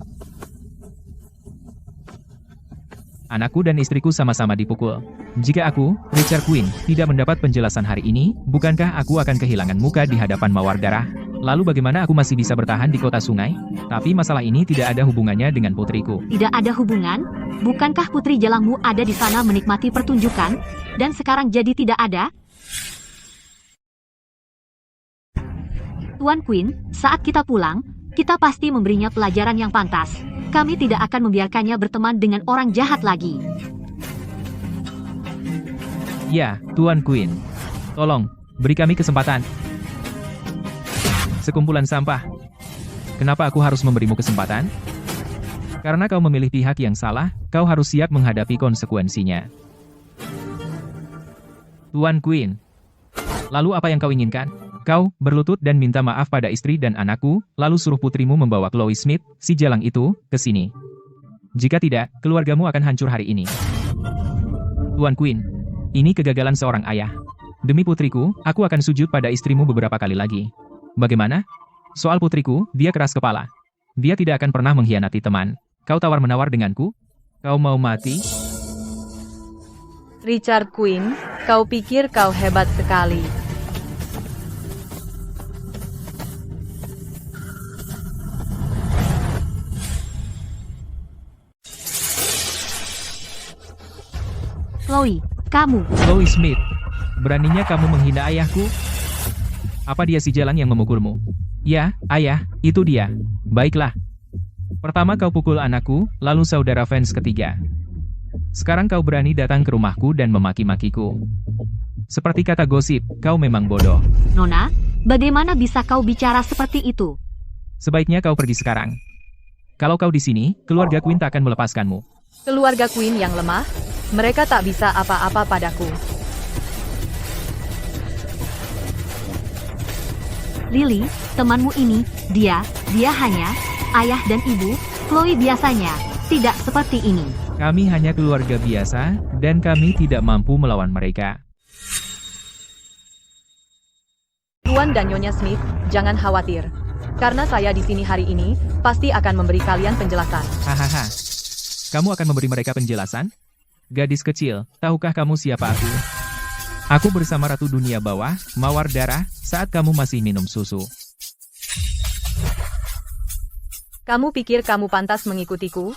Anakku dan istriku sama-sama dipukul. Jika aku, Richard Queen, tidak mendapat penjelasan hari ini, bukankah aku akan kehilangan muka di hadapan Mawar Darah? Lalu bagaimana aku masih bisa bertahan di kota sungai? Tapi masalah ini tidak ada hubungannya dengan putriku. Tidak ada hubungan? Bukankah putri jalangmu ada di sana menikmati pertunjukan, dan sekarang jadi tidak ada? Tuan Queen, saat kita pulang, kita pasti memberinya pelajaran yang pantas. Kami tidak akan membiarkannya berteman dengan orang jahat lagi. Ya, Tuan Queen. Tolong, beri kami kesempatan. Sekumpulan sampah. Kenapa aku harus memberimu kesempatan? Karena kau memilih pihak yang salah, kau harus siap menghadapi konsekuensinya. Tuan Queen. Lalu apa yang kau inginkan? Kau berlutut dan minta maaf pada istri dan anakku, lalu suruh putrimu membawa Chloe Smith, si jalang itu, ke sini. Jika tidak, keluargamu akan hancur hari ini. Tuan Queen, ini kegagalan seorang ayah. Demi putriku, aku akan sujud pada istrimu beberapa kali lagi. Bagaimana? Soal putriku, dia keras kepala. Dia tidak akan pernah mengkhianati teman. Kau tawar-menawar denganku? Kau mau mati? Richard Queen, kau pikir kau hebat sekali. Chloe, kamu. Chloe Smith, beraninya kamu menghina ayahku? Apa dia si jalang yang memukulmu? Ya, ayah, itu dia. Baiklah. Pertama kau pukul anakku, lalu saudara fans ketiga. Sekarang kau berani datang ke rumahku dan memaki-makiku. Seperti kata gosip, kau memang bodoh. Nona, bagaimana bisa kau bicara seperti itu? Sebaiknya kau pergi sekarang. Kalau kau di sini, keluarga Queen tak akan melepaskanmu. Keluarga Queen yang lemah, mereka tak bisa apa-apa padaku. Lily, temanmu ini, dia hanya ayah dan ibu. Chloe biasanya tidak seperti ini. Kami hanya keluarga biasa, dan kami tidak mampu melawan mereka. Tuan dan Nyonya Smith, jangan khawatir. Karena saya di sini hari ini, pasti akan memberi kalian penjelasan. Hahaha. Kamu akan memberi mereka penjelasan? Gadis kecil, tahukah kamu siapa aku? Aku bersama Ratu Dunia Bawah, Mawar Darah, saat kamu masih minum susu. Kamu pikir kamu pantas mengikutiku?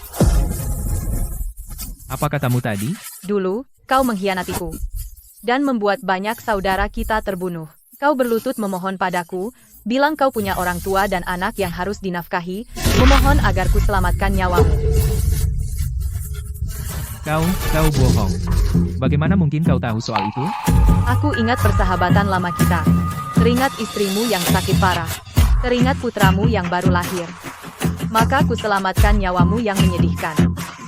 Apa katamu tadi? Dulu, kau mengkhianatiku. Dan membuat banyak saudara kita terbunuh. Kau berlutut memohon padaku, bilang kau punya orang tua dan anak yang harus dinafkahi, memohon agar ku selamatkan nyawamu. Kau bohong. Bagaimana mungkin kau tahu soal itu? Aku ingat persahabatan lama kita. Teringat istrimu yang sakit parah. Teringat putramu yang baru lahir. Maka ku selamatkan nyawamu yang menyedihkan.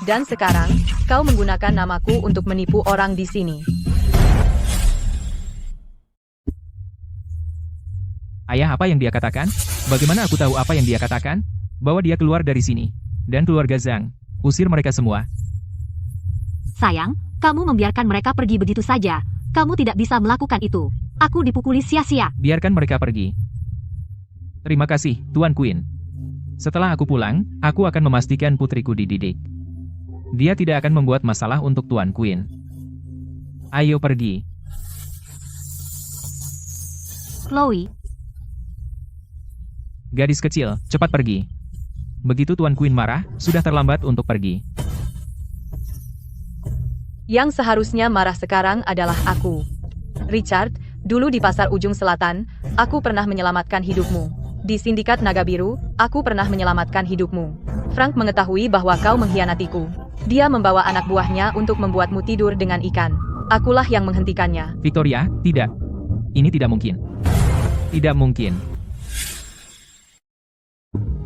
Dan sekarang, kau menggunakan namaku untuk menipu orang di sini. Ayah, apa yang dia katakan? Bagaimana aku tahu apa yang dia katakan? Bawa dia keluar dari sini. Dan keluarga Zhang. Usir mereka semua. Sayang, kamu membiarkan mereka pergi begitu saja. Kamu tidak bisa melakukan itu. Aku dipukuli sia-sia. Biarkan mereka pergi. Terima kasih, Tuan Queen. Setelah aku pulang, aku akan memastikan putriku dididik. Dia tidak akan membuat masalah untuk Tuan Queen. Ayo pergi. Chloe, Gadis kecil, cepat pergi. Begitu Tuan Queen marah, sudah terlambat untuk pergi. Yang seharusnya marah sekarang adalah aku. Richard, dulu di pasar ujung selatan, aku pernah menyelamatkan hidupmu. Di sindikat Naga Biru, aku pernah menyelamatkan hidupmu. Frank mengetahui bahwa kau mengkhianatiku. Dia membawa anak buahnya untuk membuatmu tidur dengan ikan. Akulah yang menghentikannya. Victoria, tidak. Ini tidak mungkin. Tidak mungkin.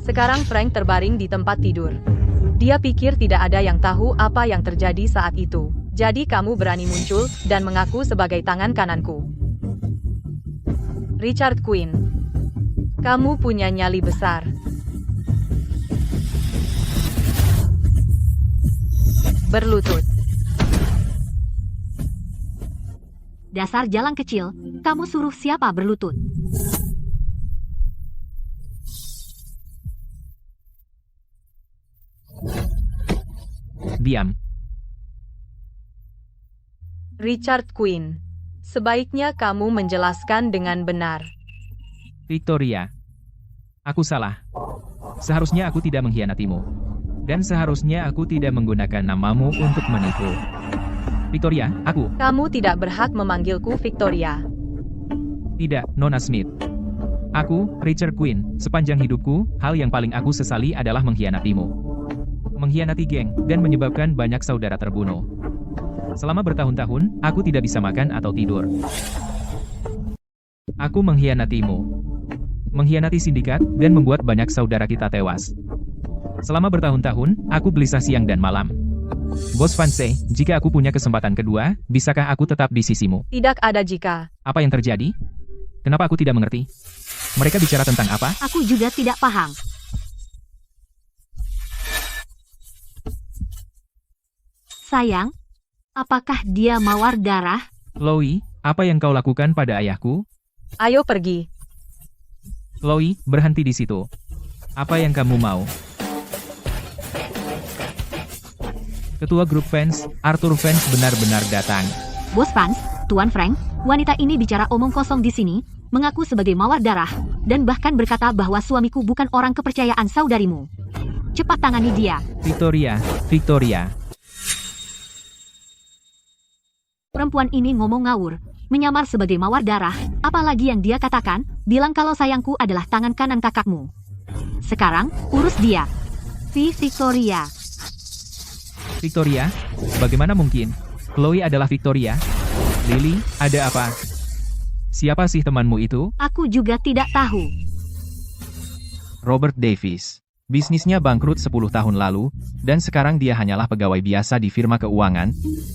Sekarang Frank terbaring di tempat tidur. Dia pikir tidak ada yang tahu apa yang terjadi saat itu. Jadi kamu berani muncul dan mengaku sebagai tangan kananku. Richard Queen, kamu punya nyali besar. Berlutut. Dasar jalang kecil, kamu suruh siapa berlutut? Diam. Richard Quinn, sebaiknya kamu menjelaskan dengan benar. Victoria. Aku salah. Seharusnya aku tidak mengkhianatimu. Dan seharusnya aku tidak menggunakan namamu untuk menipu. Victoria, aku. Kamu tidak berhak memanggilku Victoria. Tidak, Nona Smith. Aku, Richard Quinn, sepanjang hidupku, hal yang paling aku sesali adalah mengkhianatimu. Mengkhianati geng, dan menyebabkan banyak saudara terbunuh. Selama bertahun-tahun, aku tidak bisa makan atau tidur. Aku mengkhianatimu. Mengkhianati sindikat, dan membuat banyak saudara kita tewas. Selama bertahun-tahun, aku gelisah siang dan malam. Bos Vance, jika aku punya kesempatan kedua, bisakah aku tetap di sisimu? Tidak ada jika. Apa yang terjadi? Kenapa aku tidak mengerti? Mereka bicara tentang apa? Aku juga tidak paham. Sayang, apakah dia mawar darah? Chloe, apa yang kau lakukan pada ayahku? Ayo pergi. Chloe, berhenti di situ. Apa yang kamu mau? Ketua grup fans, Arthur Fans benar-benar datang. Bos Vance, Tuan Frank, wanita ini bicara omong kosong di sini, mengaku sebagai mawar darah, dan bahkan berkata bahwa suamiku bukan orang kepercayaan saudarimu. Cepat tangani dia. Victoria, Victoria. Perempuan ini ngomong ngawur, menyamar sebagai mawar darah, apalagi yang dia katakan, bilang kalau sayangku adalah tangan kanan kakakmu. Sekarang, urus dia. Victoria. Victoria? Bagaimana mungkin? Chloe adalah Victoria? Lily, ada apa? Siapa sih temanmu itu? Aku juga tidak tahu. Robert Davis. Bisnisnya bangkrut 10 tahun lalu, dan sekarang dia hanyalah pegawai biasa di firma keuangan.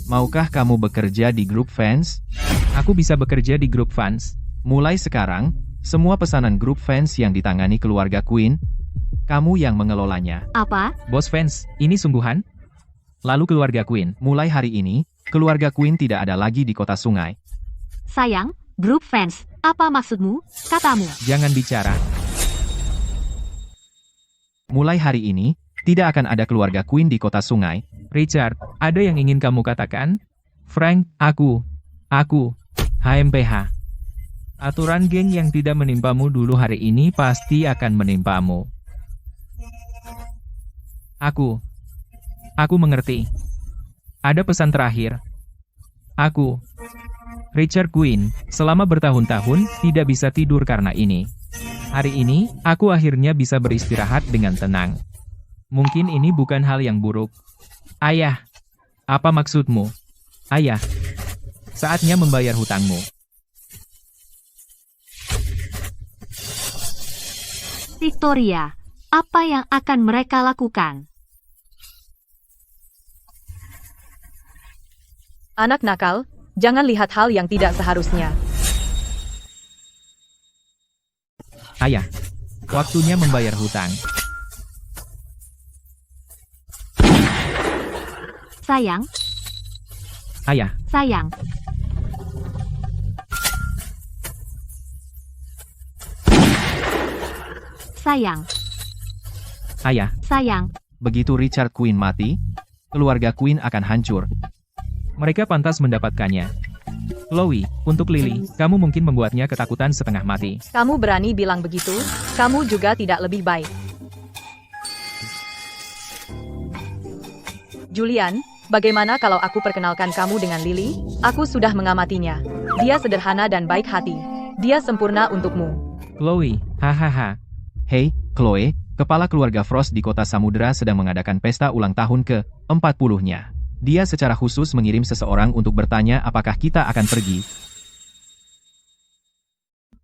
Maukah kamu bekerja di grup fans? Aku bisa bekerja di grup fans. Mulai sekarang, semua pesanan grup fans yang ditangani keluarga Quinn, kamu yang mengelolanya. Apa? Bos fans, ini sungguhan? Lalu keluarga Quinn. Mulai hari ini, keluarga Quinn tidak ada lagi di kota sungai. Sayang, grup fans, apa maksudmu? Katamu. Jangan bicara. Mulai hari ini, tidak akan ada keluarga Quinn di kota sungai. Richard, ada yang ingin kamu katakan? Frank, aku, HMPH. Aturan geng yang tidak menimpamu dulu hari ini pasti akan menimpamu. Aku mengerti. Ada pesan terakhir. Aku, Richard Quinn, selama bertahun-tahun tidak bisa tidur karena ini. Hari ini, aku akhirnya bisa beristirahat dengan tenang. Mungkin ini bukan hal yang buruk. Ayah, apa maksudmu? Ayah, saatnya membayar hutangmu. Victoria, apa yang akan mereka lakukan? Anak nakal, jangan lihat hal yang tidak seharusnya. Ayah, waktunya membayar hutang. Sayang, Ayah, sayang. Sayang, ayah. sayang. Begitu Richard Quinn mati, keluarga Quinn akan hancur. Mereka pantas mendapatkannya. Chloe, untuk Lily, kamu mungkin membuatnya ketakutan setengah mati. Kamu berani bilang begitu? Kamu juga tidak lebih baik. Julian, bagaimana kalau aku perkenalkan kamu dengan Lily? Aku sudah mengamatinya. Dia sederhana dan baik hati. Dia sempurna untukmu. Chloe, hahaha. Hei, Chloe, kepala keluarga Frost di kota Samudra sedang mengadakan pesta ulang tahun ke-40-nya. Dia secara khusus mengirim seseorang untuk bertanya apakah kita akan pergi.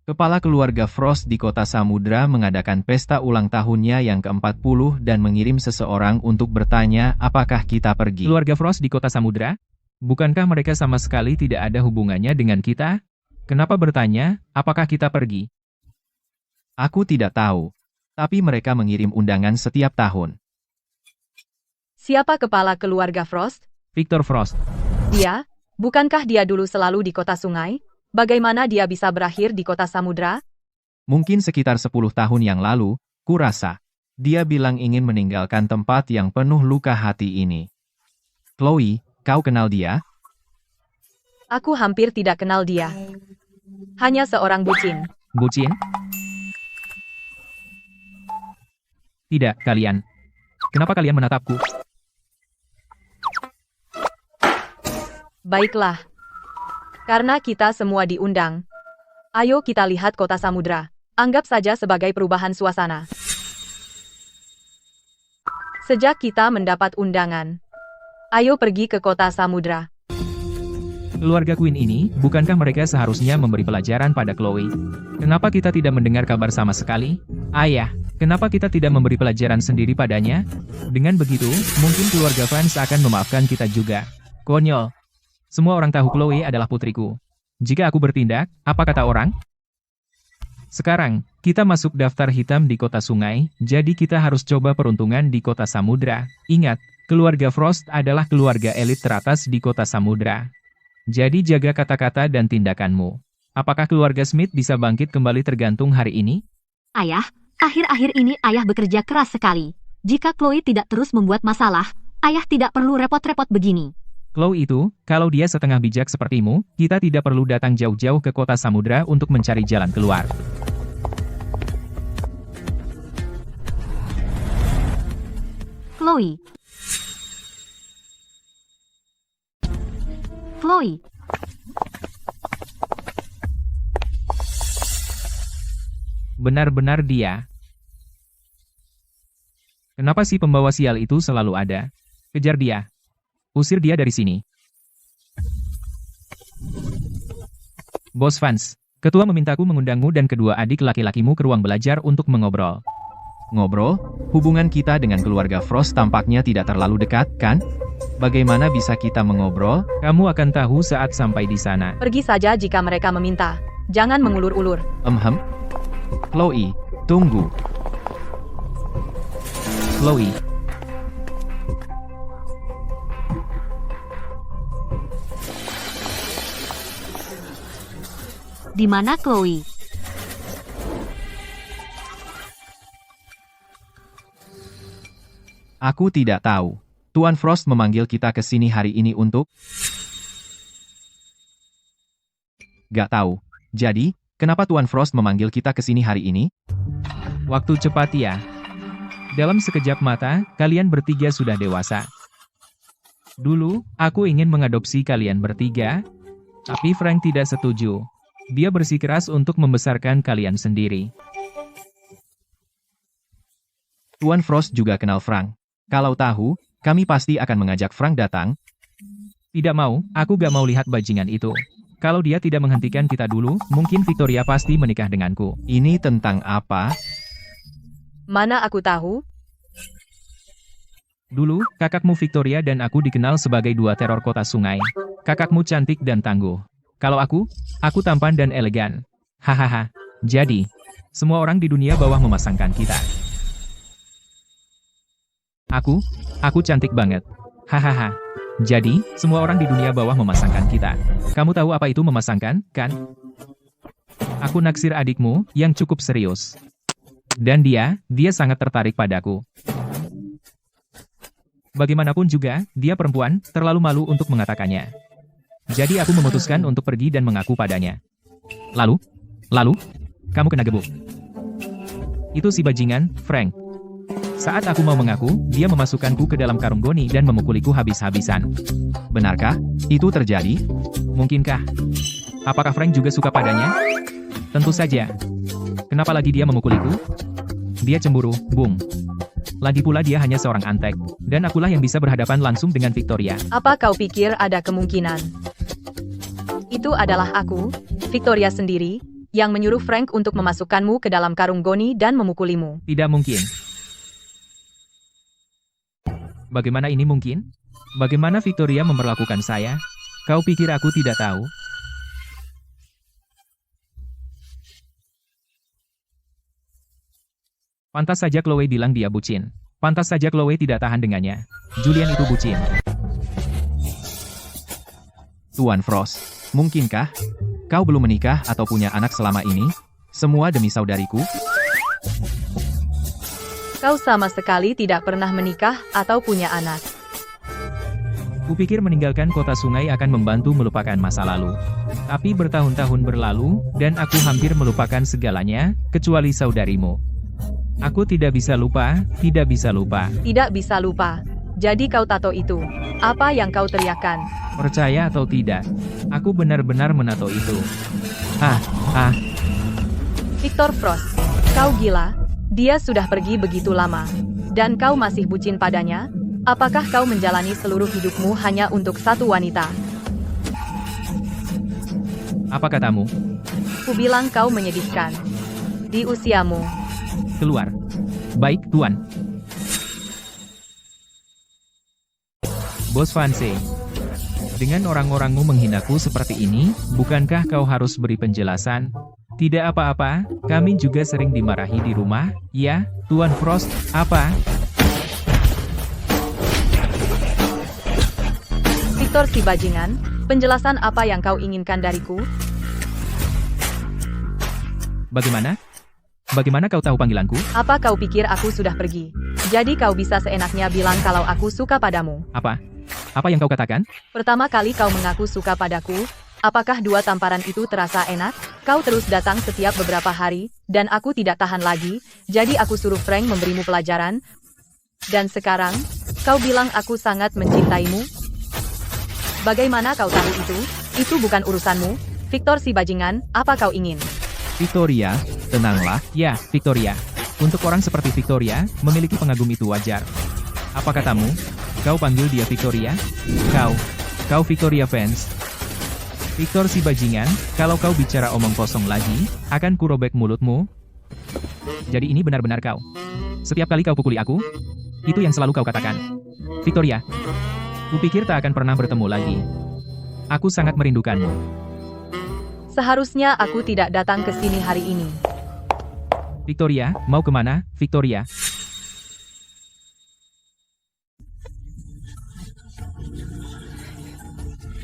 Kepala keluarga Frost di kota Samudra mengadakan pesta ulang tahunnya yang ke-40 dan mengirim seseorang untuk bertanya apakah kita pergi. Keluarga Frost di kota Samudra? Bukankah mereka sama sekali tidak ada hubungannya dengan kita? Kenapa bertanya, apakah kita pergi? Aku tidak tahu. Tapi mereka mengirim undangan setiap tahun. Siapa kepala keluarga Frost? Victor Frost. Dia? Bukankah dia dulu selalu di kota sungai? Bagaimana dia bisa berakhir di kota samudra? Mungkin sekitar 10 tahun yang lalu, kurasa. Dia bilang ingin meninggalkan tempat yang penuh luka hati ini. Chloe, kau kenal dia? Aku hampir tidak kenal dia. Hanya seorang bucin. Bucin? Tidak, kalian. Kenapa kalian menatapku? Baiklah. Karena kita semua diundang. Ayo kita lihat kota samudra. Anggap saja sebagai perubahan suasana. Sejak kita mendapat undangan. Ayo pergi ke kota samudra. Keluarga Queen ini, bukankah mereka seharusnya memberi pelajaran pada Chloe? Kenapa kita tidak mendengar kabar sama sekali? Ayah, kenapa kita tidak memberi pelajaran sendiri padanya? Dengan begitu, mungkin keluarga Vance akan memaafkan kita juga. Konyol. Semua orang tahu Chloe adalah putriku. Jika aku bertindak, apa kata orang? Sekarang, kita masuk daftar hitam di kota sungai, jadi kita harus coba peruntungan di kota samudra. Ingat, keluarga Frost adalah keluarga elit teratas di kota samudra. Jadi jaga kata-kata dan tindakanmu. Apakah keluarga Smith bisa bangkit kembali tergantung hari ini? Ayah, akhir-akhir ini ayah bekerja keras sekali. Jika Chloe tidak terus membuat masalah, ayah tidak perlu repot-repot begini. Chloe itu, kalau dia setengah bijak sepertimu, kita tidak perlu datang jauh-jauh ke kota samudra untuk mencari jalan keluar. Chloe. Chloe. Benar-benar dia. Kenapa si pembawa sial itu selalu ada? Kejar dia. Usir dia dari sini. Bos Vance, ketua memintaku mengundangmu dan kedua adik laki-lakimu ke ruang belajar untuk mengobrol. Ngobrol? Hubungan kita dengan keluarga Frost tampaknya tidak terlalu dekat, kan? Bagaimana bisa kita mengobrol? Kamu akan tahu saat sampai di sana. Pergi saja jika mereka meminta. Jangan mengulur-ulur. Chloe, tunggu. Chloe. Di mana Chloe? Aku tidak tahu. Tuan Frost memanggil kita ke sini hari ini untuk... Gak tahu. Jadi, kenapa Tuan Frost memanggil kita ke sini hari ini? Waktu cepat ya. Dalam sekejap mata, kalian bertiga sudah dewasa. Dulu, aku ingin mengadopsi kalian bertiga, tapi Frank tidak setuju. Dia bersikeras untuk membesarkan kalian sendiri. Tuan Frost juga kenal Frank. Kalau tahu, kami pasti akan mengajak Frank datang. Tidak mau, aku gak mau lihat bajingan itu. Kalau dia tidak menghentikan kita dulu, mungkin Victoria pasti menikah denganku. Ini tentang apa? Mana aku tahu? Dulu, kakakmu Victoria dan aku dikenal sebagai dua teror kota sungai. Kakakmu cantik dan tangguh. Kalau aku tampan dan elegan. Hahaha. Jadi, semua orang di dunia bawah memasangkan kita. Aku cantik banget. Hahaha. Jadi, semua orang di dunia bawah memasangkan kita. Kamu tahu apa itu memasangkan, kan? Aku naksir adikmu, yang cukup serius. Dan dia sangat tertarik padaku. Bagaimanapun juga, dia perempuan, terlalu malu untuk mengatakannya. Jadi aku memutuskan untuk pergi dan mengaku padanya. Lalu, kamu kena gebuk. Itu si bajingan, Frank. Saat aku mau mengaku, dia memasukkanku ke dalam karung goni dan memukuliku habis-habisan. Benarkah? Itu terjadi? Mungkinkah? Apakah Frank juga suka padanya? Tentu saja. Kenapa lagi dia memukuliku? Dia cemburu, Bung. Lagi pula dia hanya seorang antek, dan akulah yang bisa berhadapan langsung dengan Victoria. Apa kau pikir ada kemungkinan? Itu adalah aku, Victoria sendiri, yang menyuruh Frank untuk memasukkanmu ke dalam karung goni dan memukulimu. Tidak mungkin. Bagaimana ini mungkin? Bagaimana Victoria memperlakukan saya? Kau pikir aku tidak tahu? Pantas saja Chloe bilang dia bucin. Pantas saja Chloe tidak tahan dengannya. Julian itu bucin. Tuan Frost, mungkinkah kau belum menikah atau punya anak selama ini? Semua demi saudariku? Kau sama sekali tidak pernah menikah atau punya anak. Kupikir meninggalkan kota sungai akan membantu melupakan masa lalu. Tapi bertahun-tahun berlalu, dan aku hampir melupakan segalanya, kecuali saudarimu. Aku tidak bisa lupa, tidak bisa lupa. Tidak bisa lupa. Jadi kau tato itu. Apa yang kau teriakkan? Percaya atau tidak, aku benar-benar menato itu. Ah, Victor Frost, kau gila? Dia sudah pergi begitu lama. Dan kau masih bucin padanya? Apakah kau menjalani seluruh hidupmu hanya untuk satu wanita? apa katamu? Kubilang kau menyedihkan. Di usiamu. Keluar. Baik, Tuan. Bos Vanse. Dengan orang-orangmu menghinaku seperti ini, bukankah kau harus beri penjelasan? Tidak apa-apa, kami juga sering dimarahi di rumah, ya, Tuan Frost, apa? Victor si bajingan, penjelasan apa yang kau inginkan dariku? Bagaimana? Bagaimana kau tahu panggilanku? Apa kau pikir aku sudah pergi? Jadi kau bisa seenaknya bilang kalau aku suka padamu. Apa? Apa yang kau katakan? Pertama kali kau mengaku suka padaku, apakah dua tamparan itu terasa enak? Kau terus datang setiap beberapa hari, dan aku tidak tahan lagi, jadi aku suruh Frank memberimu pelajaran. Dan sekarang, kau bilang aku sangat mencintaimu? Bagaimana kau tahu itu? Itu bukan urusanmu. Victor si bajingan, apa kau ingin? Victoria, tenanglah. Ya, Victoria. Untuk orang seperti Victoria, memiliki pengagum itu wajar. Apa katamu? Kau panggil dia Victoria? Kau Victoria fans. Victor si bajingan, kalau kau bicara omong kosong lagi, akan kurobek mulutmu. Jadi ini benar-benar kau. Setiap kali kau pukuli aku, itu yang selalu kau katakan. Victoria, kupikir tak akan pernah bertemu lagi. Aku sangat merindukanmu. Seharusnya aku tidak datang ke sini hari ini. Victoria, mau kemana, Victoria?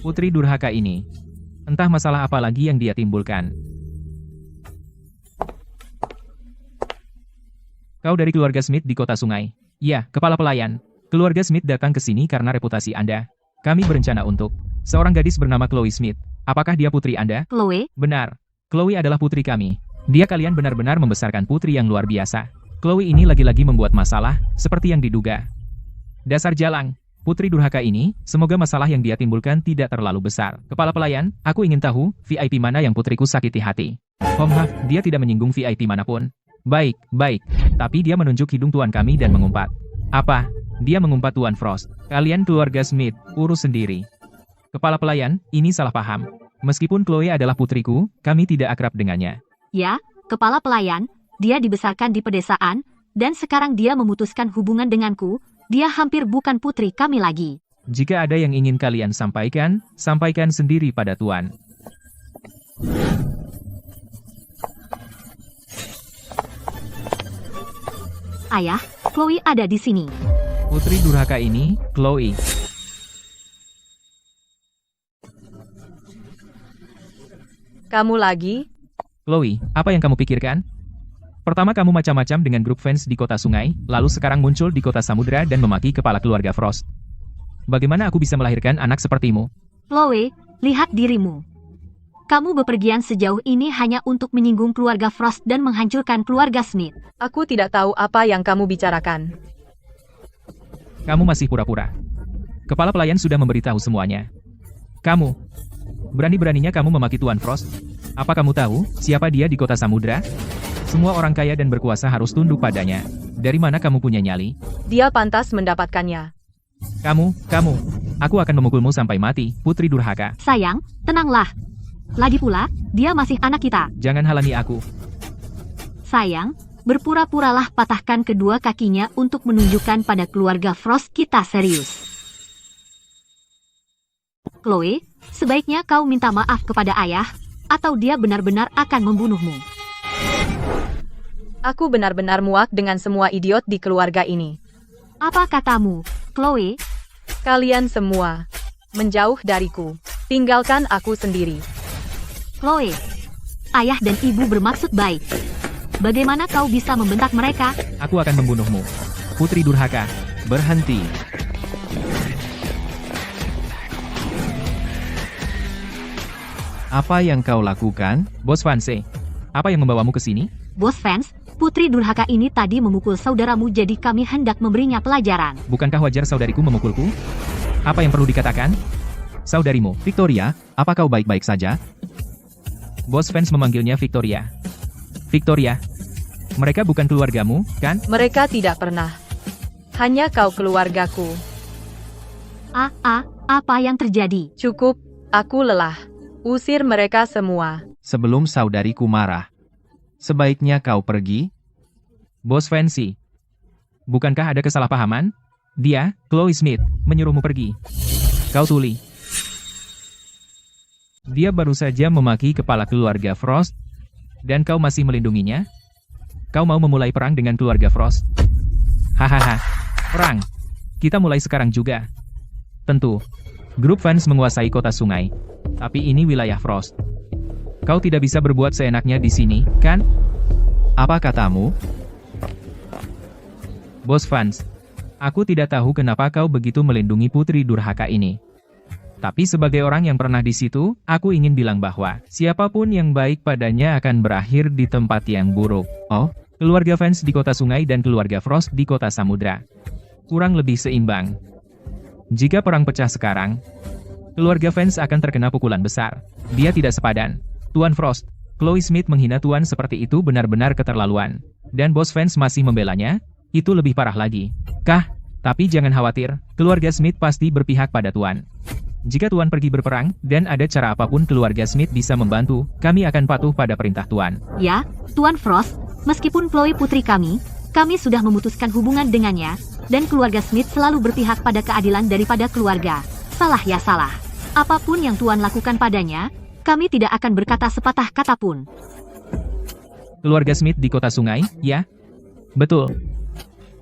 Putri durhaka ini. Entah masalah apa lagi yang dia timbulkan. Kau dari keluarga Smith di kota sungai. Ya, kepala pelayan. Keluarga Smith datang ke sini karena reputasi Anda. Kami berencana untuk seorang gadis bernama Chloe Smith. Apakah dia putri Anda? Chloe, Benar. Chloe adalah putri kami. Dia kalian benar-benar membesarkan putri yang luar biasa. Chloe ini lagi-lagi membuat masalah, seperti yang diduga. Dasar jalang. Putri durhaka ini, semoga masalah yang dia timbulkan tidak terlalu besar. Kepala pelayan, aku ingin tahu, VIP mana yang putriku sakiti hati. Dia tidak menyinggung VIP manapun. Baik, baik. Tapi dia menunjuk hidung tuan kami dan mengumpat. Apa? Dia mengumpat Tuan Frost. Kalian keluarga Smith, urus sendiri. Kepala pelayan, ini salah paham. Meskipun Chloe adalah putriku, kami tidak akrab dengannya. ya, kepala pelayan, dia dibesarkan di pedesaan, dan sekarang dia memutuskan hubungan denganku, dia hampir bukan putri kami lagi. Jika ada yang ingin kalian sampaikan, sampaikan sendiri pada Tuan. Ayah, Chloe ada di sini. Putri durhaka ini, Chloe. Kamu lagi? Chloe, apa yang kamu pikirkan? Pertama kamu macam-macam dengan grup fans di kota sungai, lalu sekarang muncul di kota samudera dan memaki kepala keluarga Frost. Bagaimana aku bisa melahirkan anak sepertimu? Chloe, lihat dirimu. Kamu bepergian sejauh ini hanya untuk menyinggung keluarga Frost dan menghancurkan keluarga Smith. Aku tidak tahu apa yang kamu bicarakan. Kamu masih pura-pura. Kepala pelayan sudah memberitahu semuanya. Kamu, berani-beraninya kamu memaki Tuan Frost? Apa kamu tahu siapa dia di kota samudera? Semua orang kaya dan berkuasa harus tunduk padanya. Dari mana kamu punya nyali? Dia pantas mendapatkannya. Kamu, aku akan memukulmu sampai mati, putri durhaka. Sayang, tenanglah. Lagi pula, dia masih anak kita. Jangan halangi aku. Sayang, berpura-puralah patahkan kedua kakinya untuk menunjukkan pada keluarga Frost kita serius. Chloe, sebaiknya kau minta maaf kepada ayah, atau dia benar-benar akan membunuhmu. Aku benar-benar muak dengan semua idiot di keluarga ini. Apa katamu, Chloe? Kalian semua menjauh dariku. Tinggalkan aku sendiri. Chloe, ayah dan ibu bermaksud baik. Bagaimana kau bisa membentak mereka? Aku akan membunuhmu. Putri durhaka. Berhenti. Apa yang kau lakukan? Bos Vanse, apa yang membawamu ke sini? Bos Vance, putri durhaka ini tadi memukul saudaramu jadi kami hendak memberinya pelajaran. Bukankah wajar saudariku memukulku? Apa yang perlu dikatakan? Saudarimu, Victoria, apa kau baik-baik saja? Bos Vance memanggilnya Victoria. Victoria, mereka bukan keluargamu, kan? Mereka tidak pernah. Hanya kau keluargaku. Apa yang terjadi? Cukup, aku lelah. Usir mereka semua. Sebelum saudariku marah. Sebaiknya kau pergi. Bos Fancy, bukankah ada kesalahpahaman? Dia, Chloe Smith, menyuruhmu pergi. Kau tuli. Dia baru saja memaki kepala keluarga Frost, dan kau masih melindunginya? Kau mau memulai perang dengan keluarga Frost? Hahaha, perang. Kita mulai sekarang juga. Tentu, grup fans menguasai kota sungai. Tapi ini wilayah Frost. Kau tidak bisa berbuat seenaknya di sini, kan? Apa katamu? Bos fans, aku tidak tahu kenapa kau begitu melindungi putri durhaka ini. Tapi sebagai orang yang pernah di situ, aku ingin bilang bahwa siapapun yang baik padanya akan berakhir di tempat yang buruk. Oh, keluarga fans di kota sungai dan keluarga Frost di kota samudra. Kurang lebih seimbang. Jika perang pecah sekarang, keluarga fans akan terkena pukulan besar. Dia tidak sepadan. Tuan Frost, Chloe Smith menghina Tuan seperti itu benar-benar keterlaluan. Dan bos fans masih membelanya? Itu lebih parah lagi. Kah? Tapi jangan khawatir, keluarga Smith pasti berpihak pada Tuan. Jika Tuan pergi berperang, dan ada cara apapun keluarga Smith bisa membantu, kami akan patuh pada perintah Tuan. Ya, Tuan Frost, meskipun Chloe putri kami sudah memutuskan hubungan dengannya, dan keluarga Smith selalu berpihak pada keadilan daripada keluarga. Salah ya salah. Apapun yang Tuan lakukan padanya, kami tidak akan berkata sepatah kata pun. Keluarga Smith di kota sungai, ya? Betul.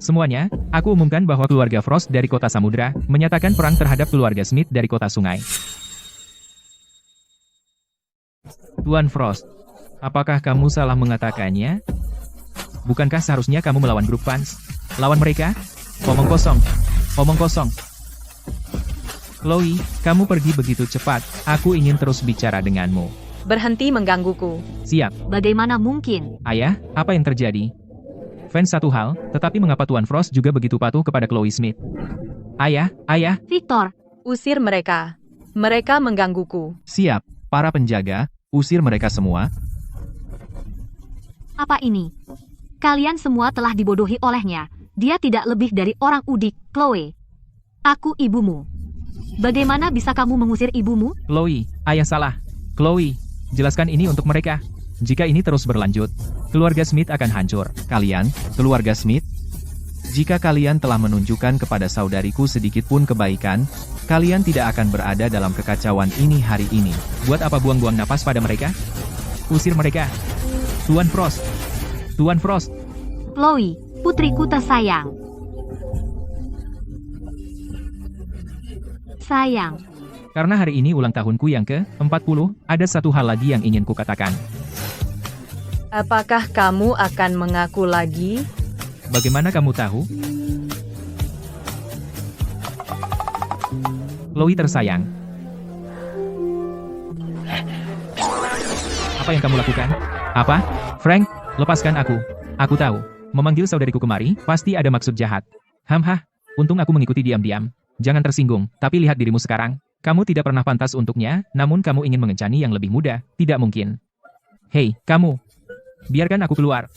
Semuanya, aku umumkan bahwa keluarga Frost dari kota samudra menyatakan perang terhadap keluarga Smith dari kota sungai. Tuan Frost, apakah kamu salah mengatakannya? Bukankah seharusnya kamu melawan grup fans? Lawan mereka? Omong kosong. Omong kosong. Chloe, kamu pergi begitu cepat. Aku ingin terus bicara denganmu. Berhenti menggangguku. Siap. Bagaimana mungkin? Ayah, apa yang terjadi? Fans satu hal, tetapi mengapa Tuan Frost juga begitu patuh kepada Chloe Smith? Ayah, Victor, Usir mereka. Mereka menggangguku. siap. Para penjaga, usir mereka semua. apa ini? Kalian semua telah dibodohi olehnya. Dia tidak lebih dari orang udik, Chloe. Aku ibumu. Bagaimana bisa kamu mengusir ibumu? Chloe, ayah salah. Chloe, jelaskan ini untuk mereka. Jika ini terus berlanjut, keluarga Smith akan hancur. Kalian, keluarga Smith, jika kalian telah menunjukkan kepada saudariku sedikit pun kebaikan, kalian tidak akan berada dalam kekacauan ini hari ini. Buat apa buang-buang napas pada mereka? Usir mereka. Tuan Frost. Tuan Frost. Chloe, putriku tersayang. Sayang, Karena hari ini ulang tahunku yang ke-40, ada satu hal lagi yang ingin kukatakan. Apakah kamu akan mengaku lagi? Bagaimana kamu tahu? Chloe tersayang. Apa yang kamu lakukan? Apa? Frank, lepaskan aku. Aku tahu. Memanggil saudariku kemari, pasti ada maksud jahat. Hamhah, untung aku mengikuti diam-diam. Jangan tersinggung, tapi lihat dirimu sekarang. Kamu tidak pernah pantas untuknya, namun kamu ingin mengencani yang lebih muda. Tidak mungkin. Hei, kamu. Biarkan aku keluar.